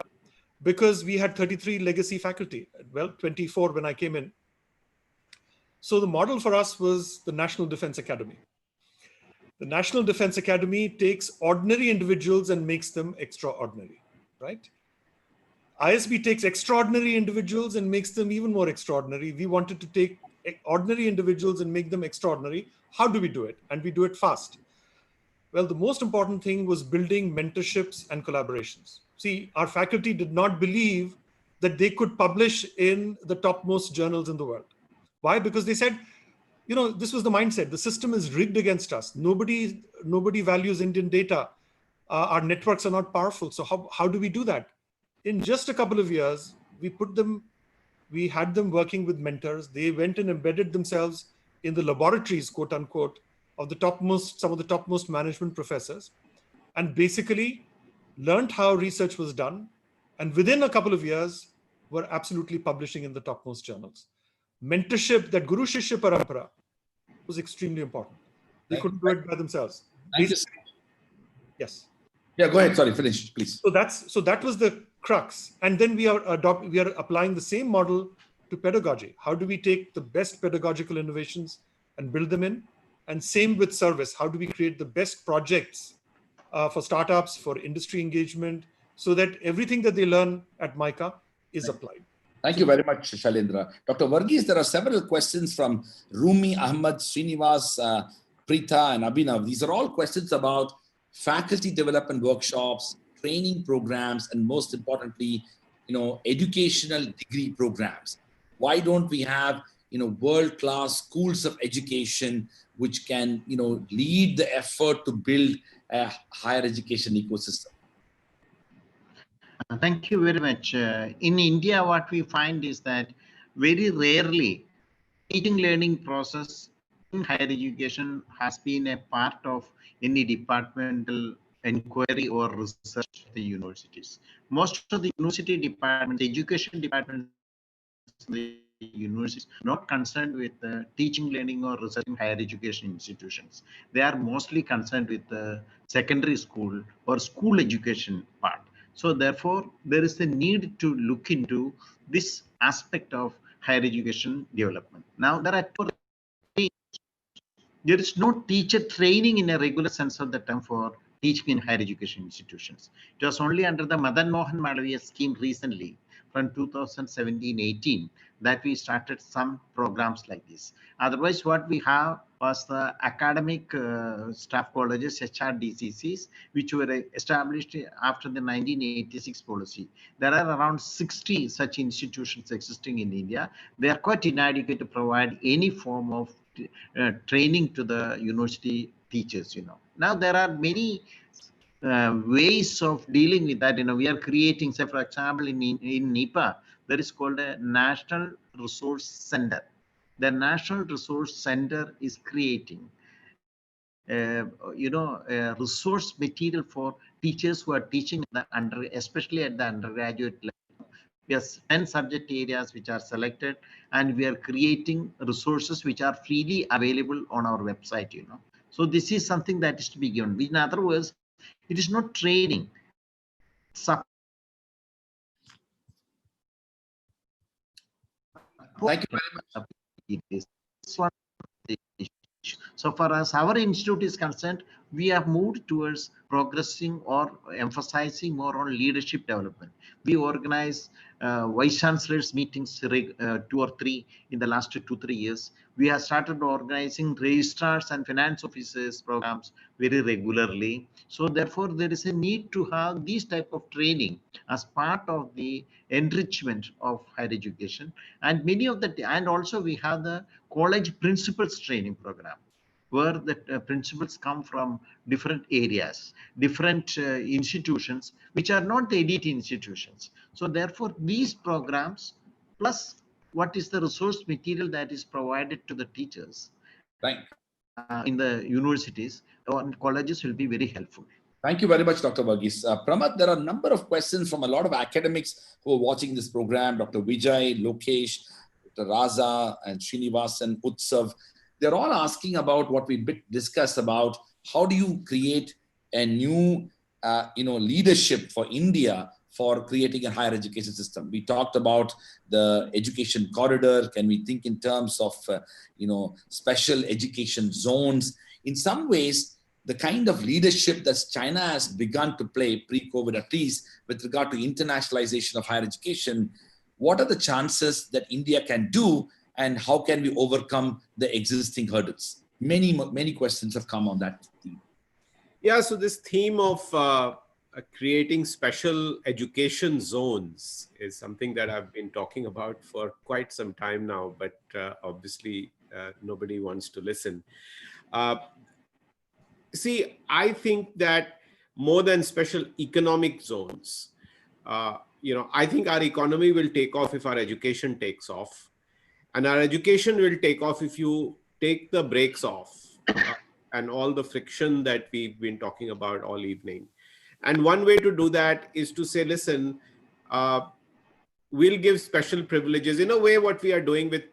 because we had 33 legacy faculty. Well, 24 when I came in. So the model for us was the National Defense Academy. The National Defense Academy takes ordinary individuals and makes them extraordinary, right? ISB takes extraordinary individuals and makes them even more extraordinary. We wanted to take ordinary individuals and make them extraordinary. How do we do it? And we do it fast. Well, the most important thing was building mentorships and collaborations. See, our faculty did not believe that they could publish in the topmost journals in the world. Why? Because they said, this was the mindset. The system is rigged against us. Nobody values Indian data. Our networks are not powerful. So how do we do that? In just a couple of years, we had them working with mentors. They went and embedded themselves in the laboratories, quote unquote, of some of the topmost management professors, and basically learned how research was done. And within a couple of years, were absolutely publishing in the topmost journals. Mentorship, that Guru Shishya Parampara, was extremely important. They couldn't do it by themselves. Yes. Yeah, go ahead. Sorry, finish, please. So that was the crux. And then we are applying the same model to pedagogy. How do we take the best pedagogical innovations and build them in? And same with service. How do we create the best projects for startups, for industry engagement, so that everything that they learn at MICA is applied? Thank you very much, Shailendra. Dr. Varghese, there are several questions from Rumi, Ahmad, Srinivas, Preeta, and Abhinav. These are all questions about faculty development workshops, training programs, and most importantly, educational degree programs. Why don't we have, world-class schools of education which can, lead the effort to build a higher education ecosystem? Thank you very much. In India, what we find is that very rarely teaching learning process in higher education has been a part of any departmental inquiry or research at the universities. Most of the university departments, education departments, the universities not concerned with teaching, learning, or research in higher education institutions. They are mostly concerned with the secondary school or school education part. So therefore, there is a need to look into this aspect of higher education development. Now, there are there is no teacher training in a regular sense of the term for teaching in higher education institutions. It was only under the Madan Mohan Malviya scheme recently from 2017-18 that we started some programs like this. Otherwise, what we have was the academic staff colleges, HRDCCs, which were established after the 1986 policy. There are around 60 such institutions existing in India. They are quite inadequate to provide any form of training to the university teachers. Now there are many ways of dealing with that. We are creating, say for example, in NIPA, there is called a National Resource Center. The National Resource Center is creating resource material for teachers who are teaching especially at the undergraduate level. We have 10 subject areas which are selected, and we are creating resources which are freely available on our website. So this is something that is to be given. In other words, it is not training. Thank you very much. So far as our institute is concerned, we have moved towards progressing or emphasizing more on leadership development. We organize vice chancellors meetings 2 or 3 in the last 2-3 years. We have started organizing registrars and finance officers programs very regularly. So therefore, there is a need to have these type of training as part of the enrichment of higher education. And many of the, and also we have the college principals training program, where the principals come from different areas, different institutions, which are not the elite institutions. So therefore, these programs, plus what is the resource material that is provided to the teachers in the universities or colleges will be very helpful. Thank you very much, Dr. Varghese. Pramad, there are a number of questions from a lot of academics who are watching this program, Dr. Vijay, Lokesh, Dr. Raza, and Srinivas and Utsav. They're all asking about what we discussed about how do you create a new, leadership for India for creating a higher education system. We talked about the education corridor. Can we think in terms of, special education zones? In some ways, the kind of leadership that China has begun to play pre-COVID, at least with regard to internationalization of higher education, what are the chances that India can do, and how can we overcome the existing hurdles? Many questions have come on that theme. Yeah, so this theme of creating special education zones is something that I've been talking about for quite some time now, but obviously nobody wants to listen. See, I think that more than special economic zones, I think our economy will take off if our education takes off. And our education will take off if you take the brakes off and all the friction that we've been talking about all evening. And one way to do that is to say, listen, we'll give special privileges. In a way, what we are doing with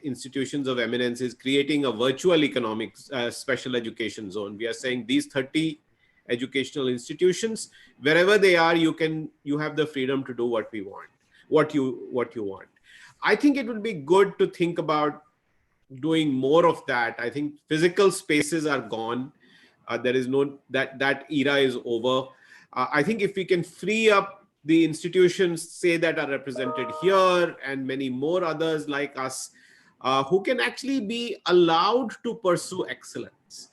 institutions of eminence is creating a virtual economic special education zone. We are saying these 30 educational institutions, wherever they are, you have the freedom to do what we want, what you want. I think it would be good to think about doing more of that. I think physical spaces are gone. There is no, that era is over. I think if we can free up the institutions, say, that are represented here, and many more others like us, who can actually be allowed to pursue excellence,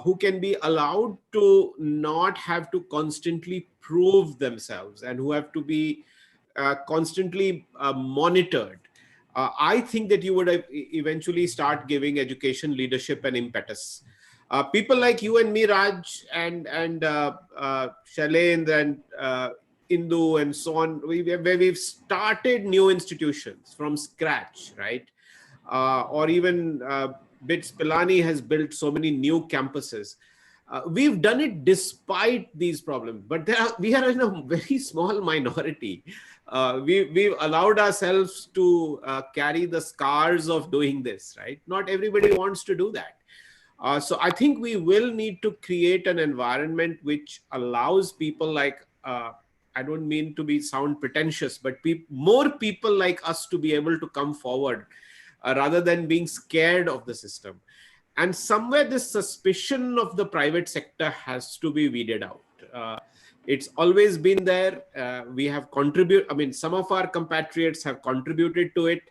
who can be allowed to not have to constantly prove themselves, and who have to be constantly monitored. I think that you would eventually start giving education leadership and impetus. People like you and me, Raj, and Shailen, and Indu, and so on, where we've started new institutions from scratch, right? Or even BITS Pilani has built so many new campuses. We've done it despite these problems, but we are in a very small minority. We've allowed ourselves to carry the scars of doing this, right? Not everybody wants to do that. So I think we will need to create an environment which allows people like, I don't mean to sound pretentious, but more people like us to be able to come forward rather than being scared of the system. And somewhere this suspicion of the private sector has to be weeded out. It's always been there. We have contributed, I mean, some of our compatriots have contributed to it.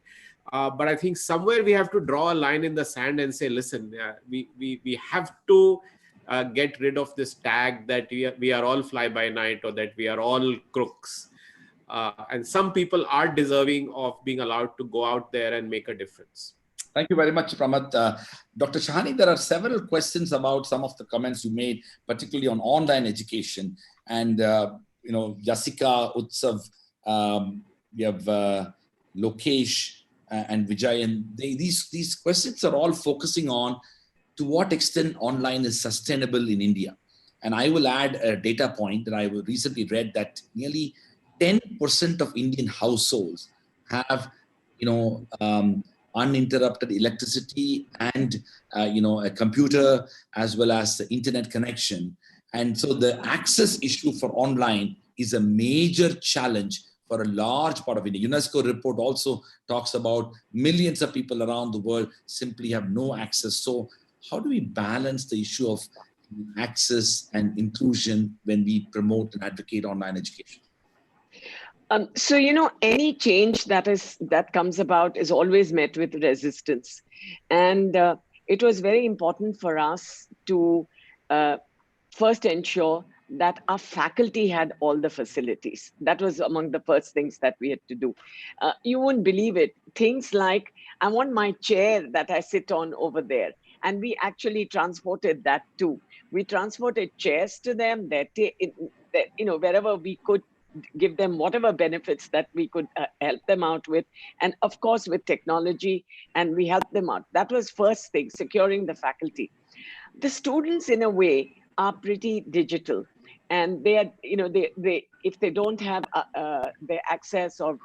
But I think somewhere we have to draw a line in the sand and say, listen, we have to get rid of this tag that we are all fly by night, or that we are all crooks. And some people are deserving of being allowed to go out there and make a difference. Thank you very much, Pramad. Dr. Shahani, there are several questions about some of the comments you made, particularly on online education. And, Yasika, Utsav, we have Lokesh and Vijayan. These questions are all focusing on to what extent online is sustainable in India. And I will add a data point that I recently read, that nearly 10% of Indian households have, uninterrupted electricity and a computer, as well as the internet connection. And so the access issue for online is a major challenge for a large part of India. UNESCO report also talks about millions of people around the world simply have no access. So how do we balance the issue of access and inclusion when we promote and advocate online education? So, any change that comes about is always met with resistance. And it was very important for us to first ensure that our faculty had all the facilities. That was among the first things that we had to do. You wouldn't believe it. Things like, I want my chair that I sit on over there. And we actually transported that too. We transported chairs to them, wherever we could, give them whatever benefits that we could help them out with. And of course, with technology, and we helped them out. That was first thing, securing the faculty. The students, in a way, are pretty digital. And they are, they if they don't have the access, or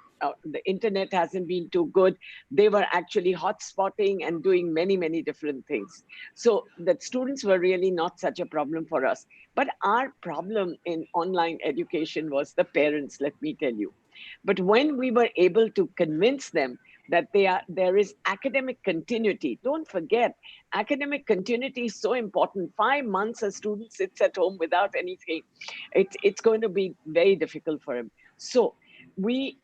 the internet hasn't been too good, they were actually hotspotting and doing many, many different things. So that students were really not such a problem for us. But our problem in online education was the parents, let me tell you. But when we were able to convince them that there is academic continuity, don't forget, academic continuity is so important. 5 months a student sits at home without anything, it's going to be very difficult for him. So we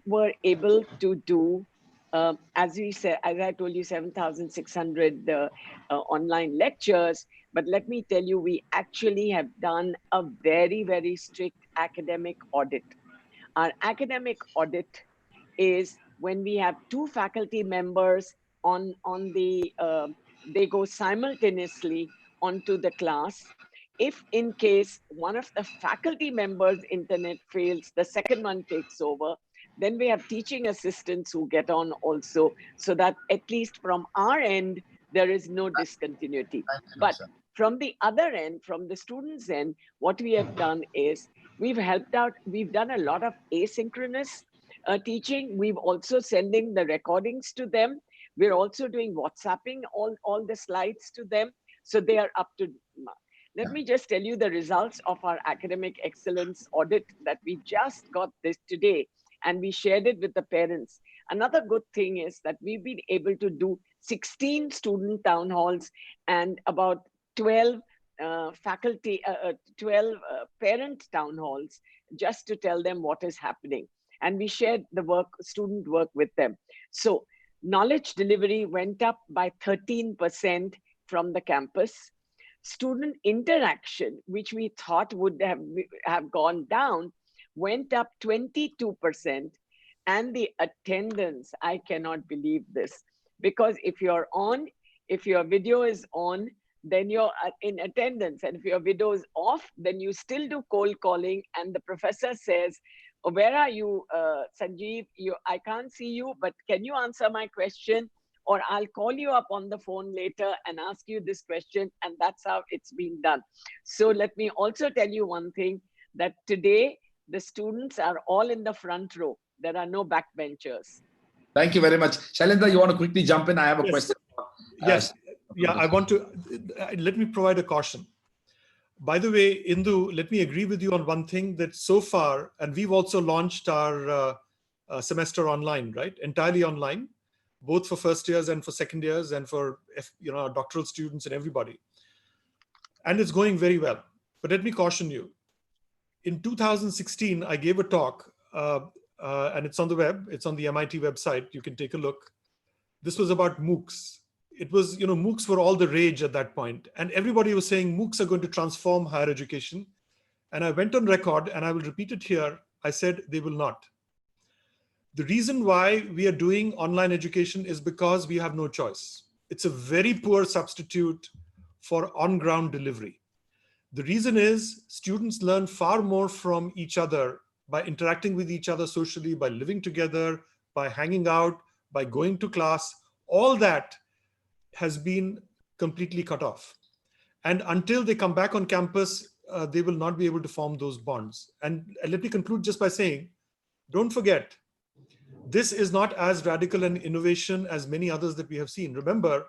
were able to do, as I told you, 7,600 online lectures. But let me tell you, we actually have done a very, very strict academic audit. Our academic audit is when we have 2 faculty members on the, they go simultaneously onto the class. If in case one of the faculty members' internet fails, the second one takes over. Then we have teaching assistants who get on also, so that at least from our end, there is no discontinuity. But from the other end, from the students' end, what we have done is we've helped out. We've done a lot of asynchronous teaching. We've also sending the recordings to them. We're also doing WhatsApping all the slides to them, so they are up to mark. Let me just tell you the results of our academic excellence audit that we just got this today, and we shared it with the parents. Another good thing is that we've been able to do 16 student town halls and about 12 12 parent town halls, just to tell them what is happening. And we shared the student work with them. So knowledge delivery went up by 13% from the campus. Student interaction, which we thought would have gone down, went up 22%. And the attendance, I cannot believe this, because if your video is on, then you're in attendance. And if your video is off, then you still do cold calling. And the professor says, oh, where are you, Sanjeev? I can't see you, but can you answer my question? Or I'll call you up on the phone later and ask you this question. And that's how it's being done. So let me also tell you one thing, that today the students are all in the front row. There are no backbenchers. Thank you very much. Shailendra, you want to quickly jump in? I have a question. Yes. Yeah, I want to, let me provide a caution. By the way, Indu, let me agree with you on one thing, that so far, and we've also launched our semester online, right? Entirely online, both for first years and for second years and for our doctoral students and everybody. And it's going very well. But let me caution you. In 2016, I gave a talk, and it's on the web. It's on the MIT website. You can take a look. This was about MOOCs. It was, MOOCs were all the rage at that point. And everybody was saying MOOCs are going to transform higher education. And I went on record, and I will repeat it here. I said they will not. The reason why we are doing online education is because we have no choice. It's a very poor substitute for on-ground delivery. The reason is students learn far more from each other by interacting with each other socially, by living together, by hanging out, by going to class. All that has been completely cut off. And until they come back on campus, they will not be able to form those bonds. And let me conclude just by saying, don't forget, this is not as radical an innovation as many others that we have seen. Remember,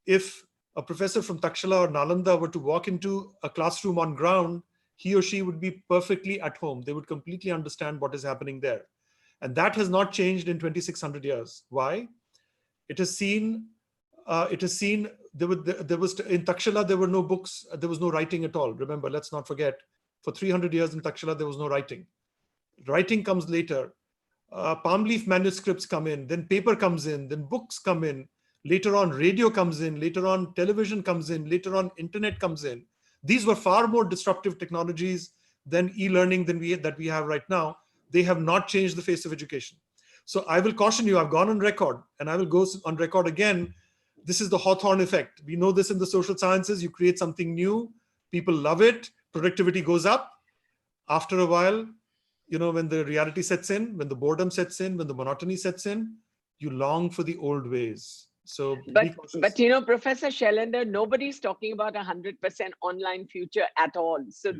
if a professor from Takshala or Nalanda were to walk into a classroom on ground, he or she would be perfectly at home. They would completely understand what is happening there. And that has not changed in 2,600 years. Why? It has seen, there was in Takshala, there were no books, there was no writing at all. Remember, let's not forget, for 300 years in Takshala, there was no writing. Writing comes later. Palm leaf manuscripts come in, then paper comes in, then books come in. Later on, radio comes in, later on, television comes in, later on, internet comes in. These were far more disruptive technologies than e-learning that we have right now. They have not changed the face of education. So I will caution you, I've gone on record, and I will go on record again. This is the Hawthorne effect. We know this in the social sciences. You create something new, people love it, productivity goes up. After a while, when the reality sets in, when the boredom sets in, when the monotony sets in, you long for the old ways. So, but Professor Shailendra, nobody's talking about 100% online future at all. So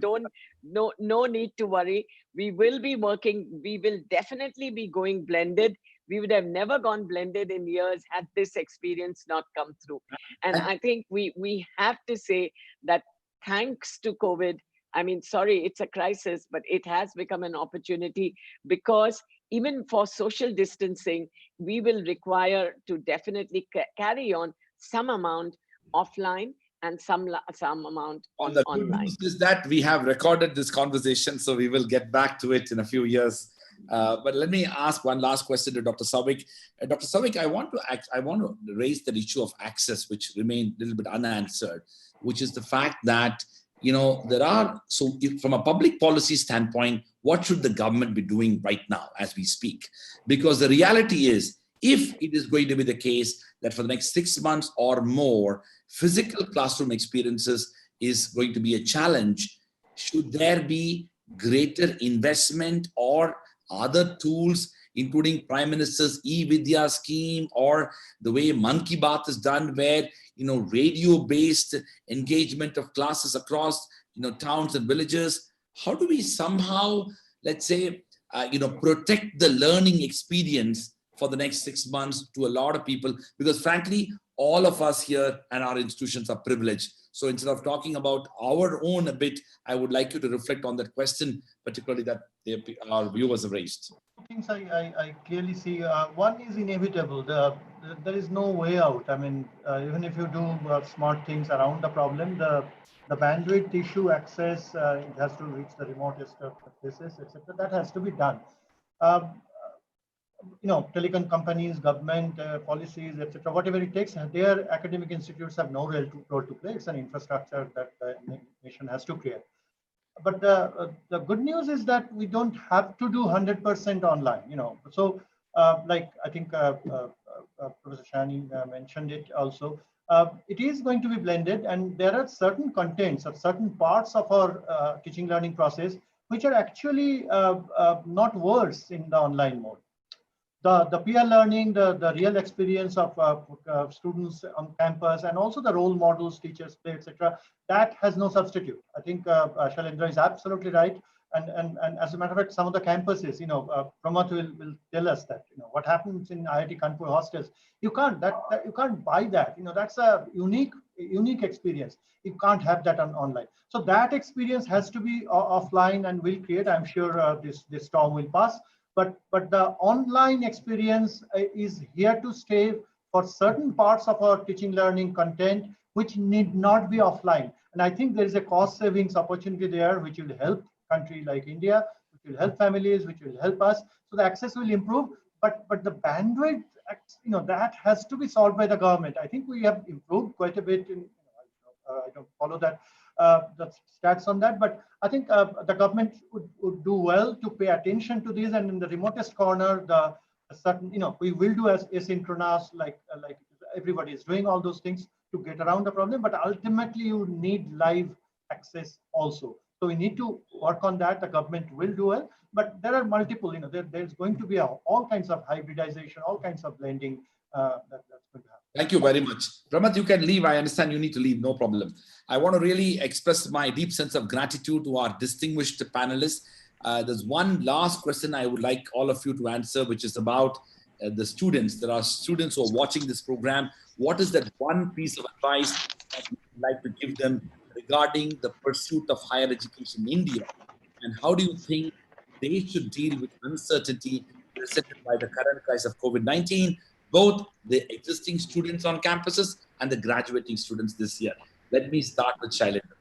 no need to worry. We will be working. We will definitely be going blended. We would have never gone blended in years had this experience not come through. And I think we have to say that thanks to COVID, I mean, sorry, it's a crisis, but it has become an opportunity, because even for social distancing, we will require to definitely carry on some amount offline and some amount online. The good news is that we have recorded this conversation, so we will get back to it in a few years. But let me ask one last question to Dr. Souvik. Dr. Souvik, I want to raise the issue of access, which remained a little bit unanswered, which is the fact that from a public policy standpoint, what should the government be doing right now as we speak? Because the reality is, if it is going to be the case that for the next 6 months or more, physical classroom experiences is going to be a challenge, should there be greater investment or other tools, including Prime Minister's e-Vidya scheme, or the way Mann Ki Baat is done, where radio-based engagement of classes across towns and villages? How do we somehow, let's say, protect the learning experience for the next 6 months to a lot of people? Because frankly, all of us here and our institutions are privileged. So instead of talking about our own a bit, I would like you to reflect on that question, particularly that our viewers have raised. things I clearly see. One is inevitable. There is no way out. I mean, even if you do smart things around the problem, the bandwidth issue, access, it has to reach the remotest of places, etc. That has to be done. Telecom companies, government policies, etc. Whatever it takes, their academic institutes have no role to play. It's an infrastructure that the nation has to create. But the good news is that we don't have to do 100% online. So like I think Professor Shani mentioned it also. It is going to be blended, and there are certain contents or certain parts of our teaching learning process which are actually not worse in the online mode. The peer learning, the real experience of students on campus, and also the role models teachers play, etc. That has no substitute. I think Shailendra is absolutely right. And as a matter of fact, some of the campuses, Pramod will tell us that, what happens in IIT Kanpur hostels, you can't buy that. That's a unique experience. You can't have that online. So that experience has to be offline, and will create. I'm sure this storm will pass. But the online experience is here to stay for certain parts of our teaching learning content, which need not be offline. And I think there is a cost savings opportunity there, which will help country like India, which will help families, which will help us. So the access will improve, but the bandwidth, that has to be solved by the government. I think we have improved quite a bit in, I don't follow that the stats on that, but I think the government would do well to pay attention to this. And in the remotest corner, the certain, we will do as asynchronous, like everybody is doing all those things to get around the problem. But ultimately, you need live access also. So we need to work on that. The government will do well, but there are multiple. There's going to be all kinds of hybridization, all kinds of blending that's going to happen. Thank you very much. Pramod, you can leave. I understand you need to leave, no problem. I want to really express my deep sense of gratitude to our distinguished panelists. There's one last question I would like all of you to answer, which is about the students. There are students who are watching this program. What is that one piece of advice that you would like to give them regarding the pursuit of higher education in India? And how do you think they should deal with uncertainty presented by the current crisis of COVID-19? Both the existing students on campuses and the graduating students this year. Let me start with Shailendra.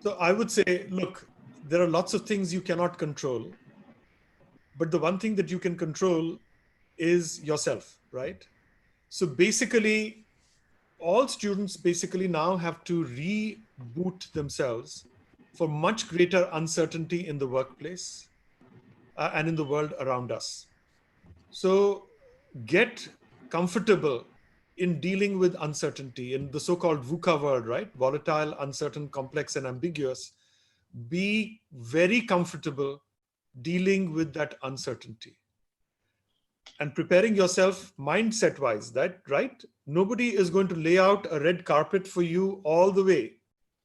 So I would say, look, there are lots of things you cannot control, but the one thing that you can control is yourself, right? So basically, all students basically now have to reboot themselves for much greater uncertainty in the workplace and in the world around us. So get comfortable in dealing with uncertainty in the so-called VUCA world, right? Volatile, uncertain, complex, and ambiguous. Be very comfortable dealing with that uncertainty and preparing yourself mindset-wise, that, right? Nobody is going to lay out a red carpet for you all the way,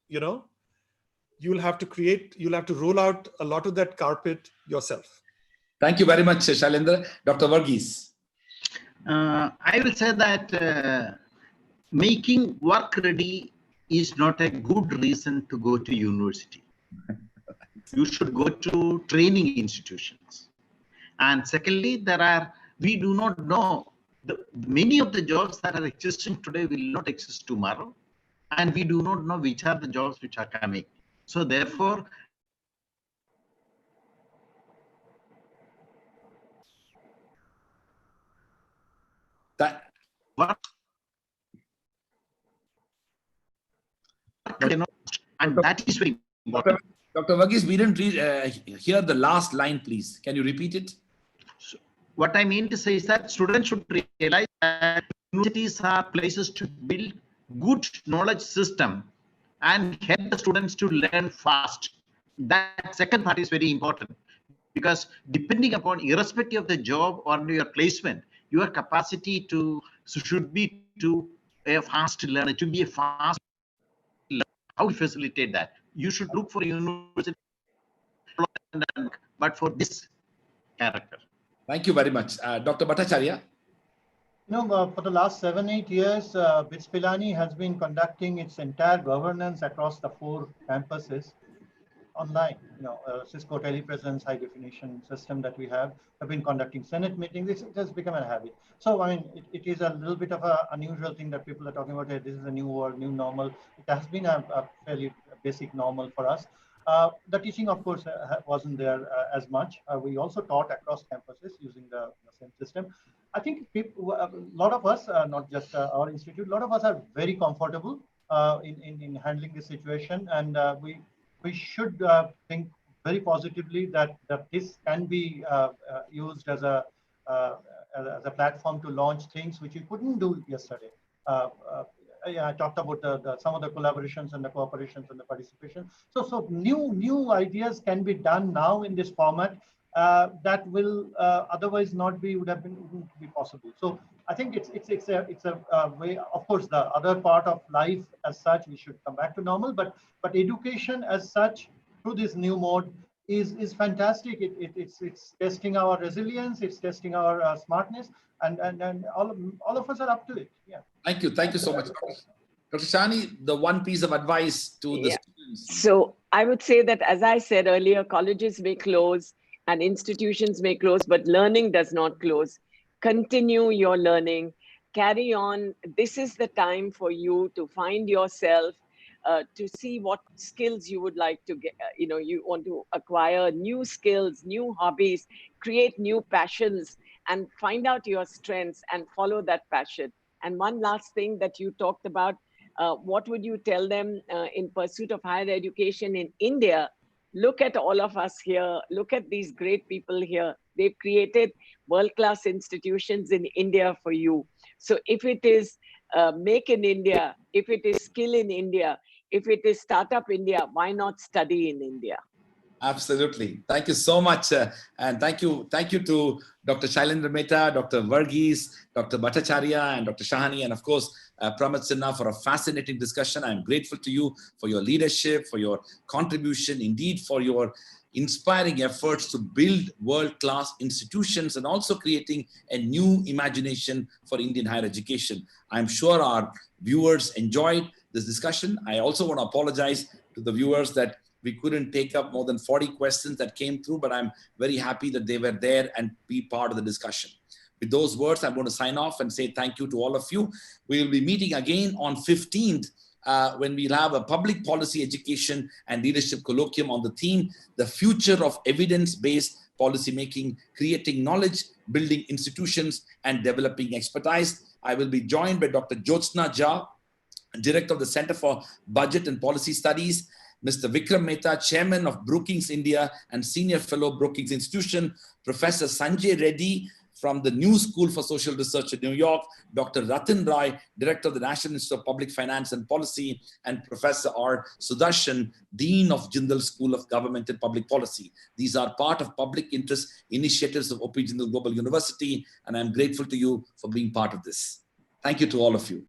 You'll have to roll out a lot of that carpet yourself. Thank you very much, Shailendra. Dr. Varghese. I will say that making work ready is not a good reason to go to university. You should go to training institutions. And secondly, we do not know, many of the jobs that are existing today will not exist tomorrow. And we do not know which are the jobs which are coming. So therefore, and that is very important. Dr. Varghese, we didn't hear the last line, please. Can you repeat it? So what I mean to say is that students should realize that universities are places to build good knowledge system and help the students to learn fast. That second part is very important, because depending upon, irrespective of the job or your placement, your capacity should be to a fast learner, to be a fast learner. How to facilitate that? You should look for a university, but for this character. Thank you very much. Dr. Bhattacharya. For the last 7-8 years, BITS Pilani has been conducting its entire governance across the 4 campuses online. Cisco telepresence high definition system that we have been conducting Senate meetings. It has become a habit. So I mean, it is a little bit of an unusual thing that people are talking about. Hey, this is a new world, new normal. It has been a fairly basic normal for us. The teaching, of course, wasn't there as much. We also taught across campuses using the same system. I think people, a lot of us, not just our institute, a lot of us are very comfortable in handling this situation, and we should think very positively that this can be used uh, as a platform to launch things which we couldn't do yesterday. Yeah, I talked about some of the collaborations and the cooperations and the participation. So new ideas can be done now in this format that will otherwise wouldn't be possible. So I think it's a way. Of course, the other part of life as such, we should come back to normal. But education as such through this new mode is fantastic. It's testing our resilience. It's testing our smartness, and all of us are up to it. Yeah. Thank you so much, Dr. Shani. The one piece of advice to the students. So I would say that, as I said earlier, colleges may close and institutions may close, but learning does not close. Continue your learning, carry on. This is the time for you to find yourself, to see what skills you would like to get. You want to acquire new skills, new hobbies, create new passions, and find out your strengths and follow that passion. And one last thing that you talked about, what would you tell them in pursuit of higher education in India? Look at all of us here. Look at these great people here. They've created world-class institutions in India for you. So if it is Make in India, if it is Skill in India, if it is Startup India, why not study in India? Absolutely. Thank you so much. And thank you to Dr. Shailendra Mehta, Dr. Varghese, Dr. Bhattacharya, and Dr. Shahani, and of course, Pramod Sinha for a fascinating discussion. I'm grateful to you for your leadership, for your contribution, indeed for your inspiring efforts to build world-class institutions and also creating a new imagination for Indian higher education. I'm sure our viewers enjoyed this discussion. I also want to apologize to the viewers that we couldn't take up more than 40 questions that came through, but I'm very happy that they were there and be part of the discussion. With those words, I'm going to sign off and say thank you to all of you. We will be meeting again on 15th when we'll have a public policy education and leadership colloquium on the theme, the future of evidence-based policymaking, creating knowledge, building institutions, and developing expertise. I will be joined by Dr. Jyotsna Jha, Director of the Center for Budget and Policy Studies, Mr. Vikram Mehta, Chairman of Brookings India and Senior Fellow Brookings Institution, Professor Sanjay Reddy from the New School for Social Research in New York, Dr. Ratan Rai, Director of the National Institute of Public Finance and Policy, and Professor R. Sudarshan, Dean of Jindal School of Government and Public Policy. These are part of public interest initiatives of OP Jindal Global University, and I'm grateful to you for being part of this. Thank you to all of you.